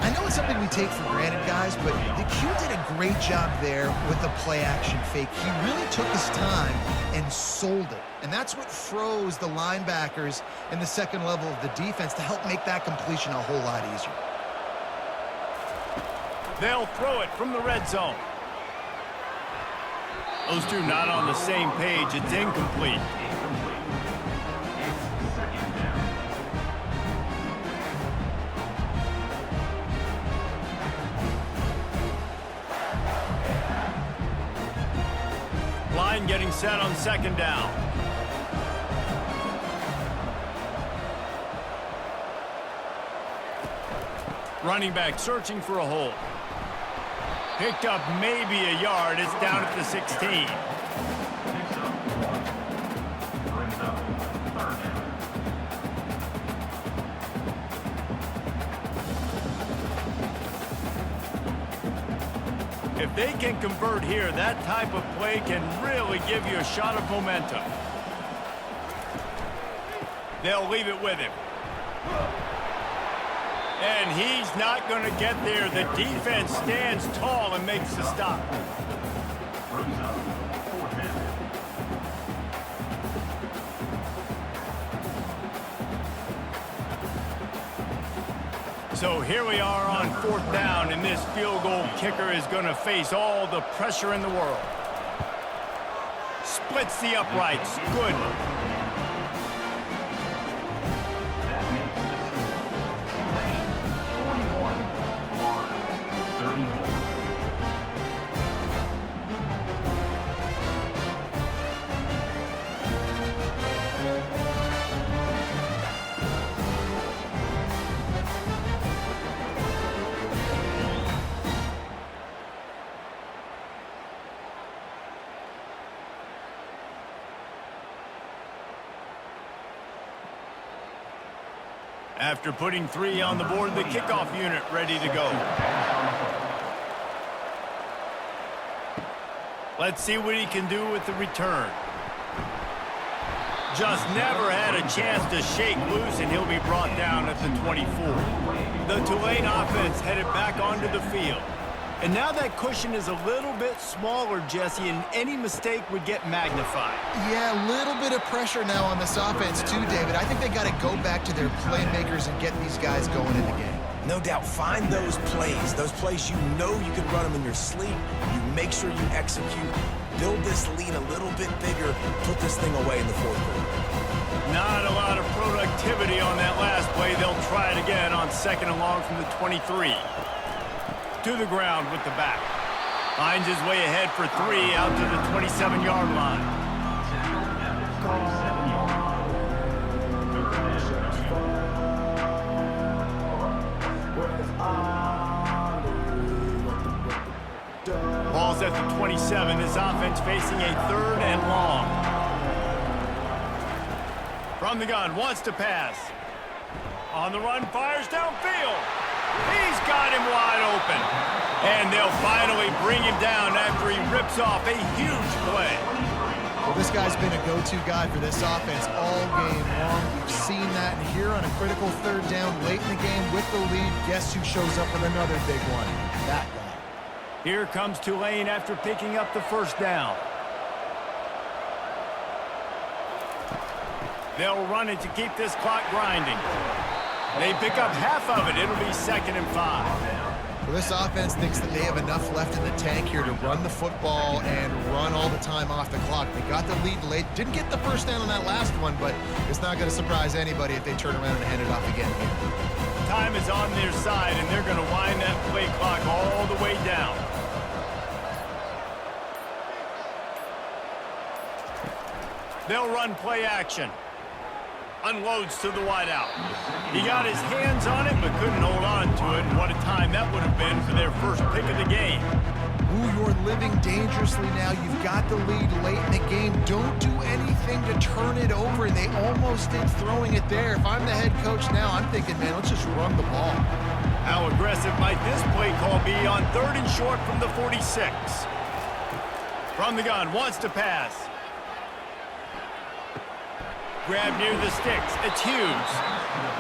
I know it's something we take for granted, guys, but the Q did a great job there with the play-action fake. He really took his time and sold it. And that's what froze the linebackers in the second level of the defense to help make that completion a whole lot easier. They'll throw it from the red zone. Those two not on the same page. It's incomplete. getting set on second down. Running back searching for a hole. Picked up maybe a yard. It's down at the 16. Picks up 1. Brings up 3rd down. If they can convert here, that type of play can really give you a shot of momentum. They'll leave it with him. And he's not going to get there. The defense stands tall and makes the stop. Brings up 4th down. So here we are on 4th down, and this field goal kicker is going to face all the pressure in the world. Splits the uprights. Good. That makes the score. Tulane 41, Florida 34. After putting 3 on the board, the kickoff unit ready to go. Let's see what he can do with the return. Just never had a chance to shake loose, and he'll be brought down at the 24. The Tulane offense headed back onto the field. And now that cushion is a little bit smaller, Jesse, and any mistake would get magnified. Yeah, a little bit of pressure now on this offense too, David. I think they got to go back to their playmakers and get these guys going in the game. No doubt, find those plays you know you can run them in your sleep. You make sure you execute, build this lead a little bit bigger, put this thing away in the 4th quarter. Not a lot of productivity on that last play. They'll try it again on 2nd and long from the 23. To the ground with the back. Finds his way ahead for 3 out to the 27-yard line. Tackle at the 27-yard line. 3rd down. Ball's at the 27. His offense facing a 3rd and long. From the gun, wants to pass. On the run, fires downfield. He's got him wide open. And they'll finally bring him down after he rips off a huge play. Well, this guy's been a go-to guy for this offense all game long. We've seen that here on a critical 3rd down late in the game with the lead. Guess who shows up with another big one? That guy. Here comes Tulane after picking up the 1st down. They'll run it to keep this clock grinding. They pick up half of it. It'll be 2nd and 5. Well, this offense thinks that they have enough left in the tank here to run the football and run all the time off the clock. They got the lead late. Didn't get the 1st down on that last one, but it's not going to surprise anybody if they turn around and hand it off again here. Time is on their side, and they're going to wind that play clock all the way down. They'll run play action. Unloads to the wideout. He got his hands on it, but couldn't hold on to it. And what a time that would have been for their first pick of the game. Ooh, you're living dangerously now. You've got the lead late in the game. Don't do anything to turn it over. And they almost did throwing it there. If I'm the head coach now, I'm thinking, man, let's just run the ball. How aggressive might this play call be on 3rd and short from the 46? From the gun, wants to pass. Grab near the sticks. It's Hughes.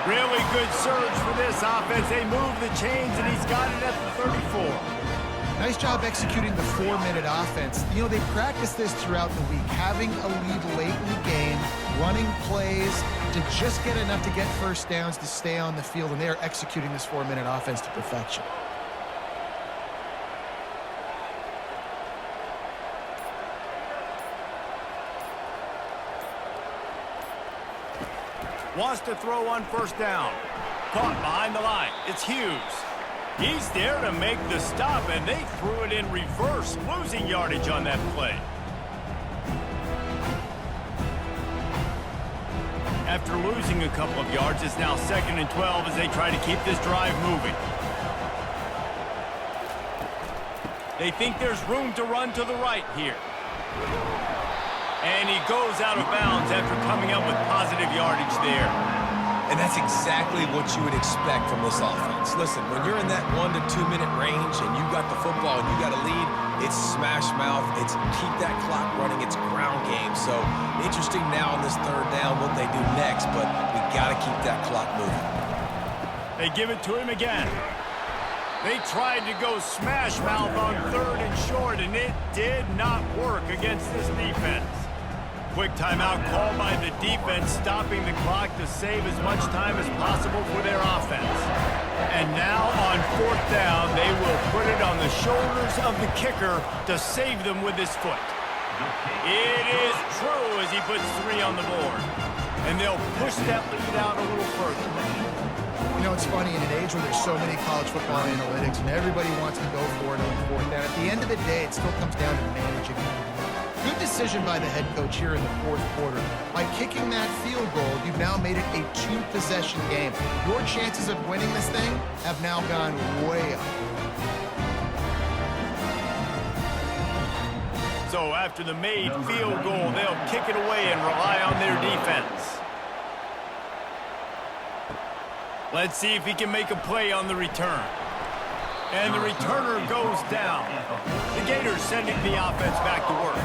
Really good surge for this offense. They move the chains, and he's got it at the 34. Nice job executing the 4-minute offense. You know, they practiced this throughout the week, having a lead late in the game, running plays to just get enough to get 1st downs to stay on the field, and they are executing this 4-minute offense to perfection. Wants to throw on 1st down. Caught behind the line. It's Hughes. He's there to make the stop, and they threw it in reverse, losing yardage on that play. After losing a couple of yards, it's now 2nd and 12 as they try to keep this drive moving. They think there's room to run to the right here. And he goes out of bounds after coming up with positive yardage there. And that's exactly what you would expect from this offense. Listen, when you're in that 1 to 2 minute range and you got the football and you got a lead, it's smash mouth, it's keep that clock running, it's ground game. So interesting now on this 3rd down what they do next, but we got to keep that clock moving. They give it to him again. They tried to go smash mouth on 3rd and short, and it did not work against this defense. Quick timeout called by the defense, stopping the clock to save as much time as possible for their offense. And now on 4th down, they will put it on the shoulders of the kicker to save them with his foot. It is true as he puts 3 on the board. And they'll push that lead out a little further. You know, it's funny, in an age where there's so many college football analytics and everybody wants to go for it on 4th down, at the end of the day, it still comes down to managing it. Good decision by the head coach here in the 4th quarter. By kicking that field goal, you've now made it a 2-possession game. Your chances of winning this thing have now gone way up. So after the made field goal, they'll kick it away and rely on their defense. Let's see if he can make a play on the return. And the returner goes down. The Gators sending the offense back to work.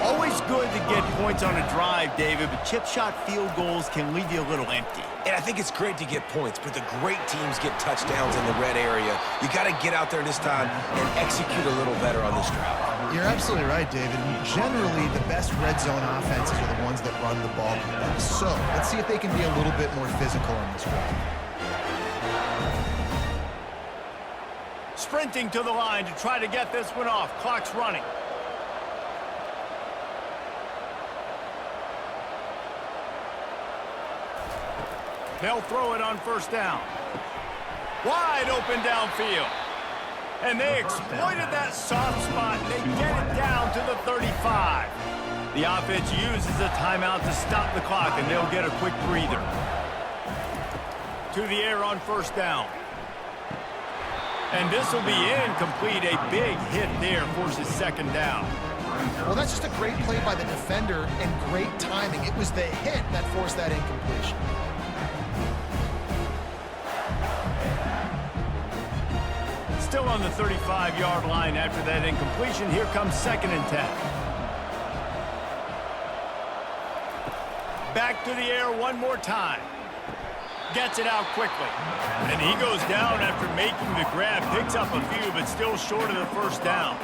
Always good to get points on a drive, David, but chip shot field goals can leave you a little empty. And I think it's great to get points, but the great teams get touchdowns in the red area. You got to get out there this time and execute a little better on this drive. You're absolutely right, David. Generally, the best red zone offenses are the ones that run the ball the best. So let's see if they can be a little bit more physical on this drive. Sprinting to the line to try to get this one off. Clock's running. They'll throw it on 1st down. Wide open downfield. And they exploited that soft spot. They get it down to the 35. The offense uses a timeout to stop the clock, and they'll get a quick breather. To the air on 1st down. And this will be incomplete. A big hit there forces 2nd down. Well, that's just a great play by the defender and great timing. It was the hit that forced that incompletion. Still on the 35-yard line after that incompletion. Here comes 2nd and 10. Back to the air one more time. Gets it out quickly. And he goes down after making the grab. Picks up a few, but still short of the 1st down.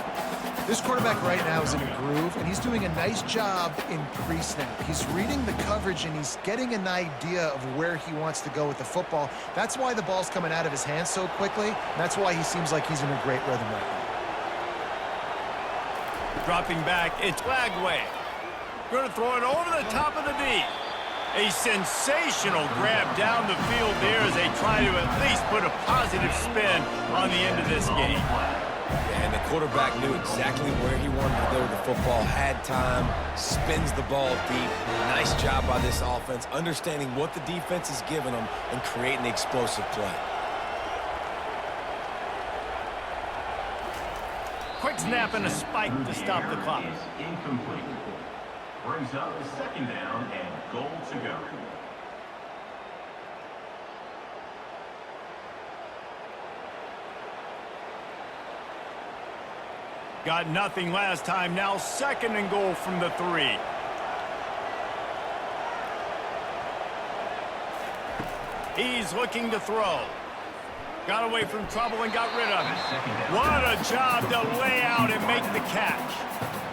This quarterback right now is in a groove, and he's doing a nice job in pre-snap. He's reading the coverage, and he's getting an idea of where he wants to go with the football. That's why the ball's coming out of his hands so quickly. That's why he seems like he's in a great rhythm right now. Dropping back, it's Lagway. Going to throw it over the top of the D. A sensational grab down the field there as they try to at least put a positive spin on the end of this game. And the quarterback knew exactly where he wanted to go with the football, had time, spins the ball deep. Nice job by this offense, understanding what the defense is giving them and creating the explosive play. Quick snap and a spike to stop the clock. Incomplete. Brings up 2nd down and goal to go. Got nothing last time. Now 2nd and goal from the 3. He's looking to throw. Got away from trouble and got rid of it. What a job to lay out and make the catch.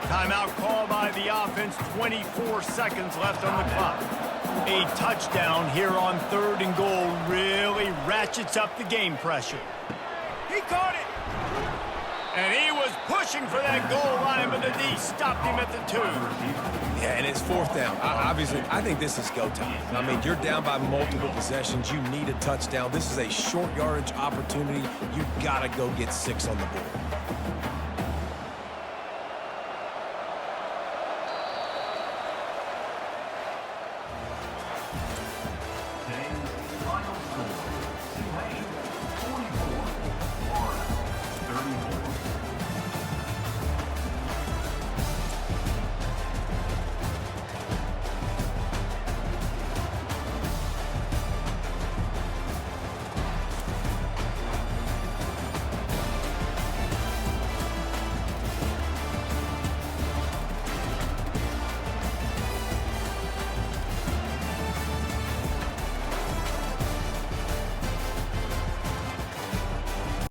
Timeout call by the offense. 24 seconds left on the clock. A touchdown here on 3rd and goal really ratchets up the game pressure. He caught it. And he was pushing for that goal line, but the D stopped him at the 2. Yeah, and it's 4th down. Obviously, I think this is go time. I mean, you're down by multiple possessions. You need a touchdown. This is a short yardage opportunity. You got to go get 6 on the board.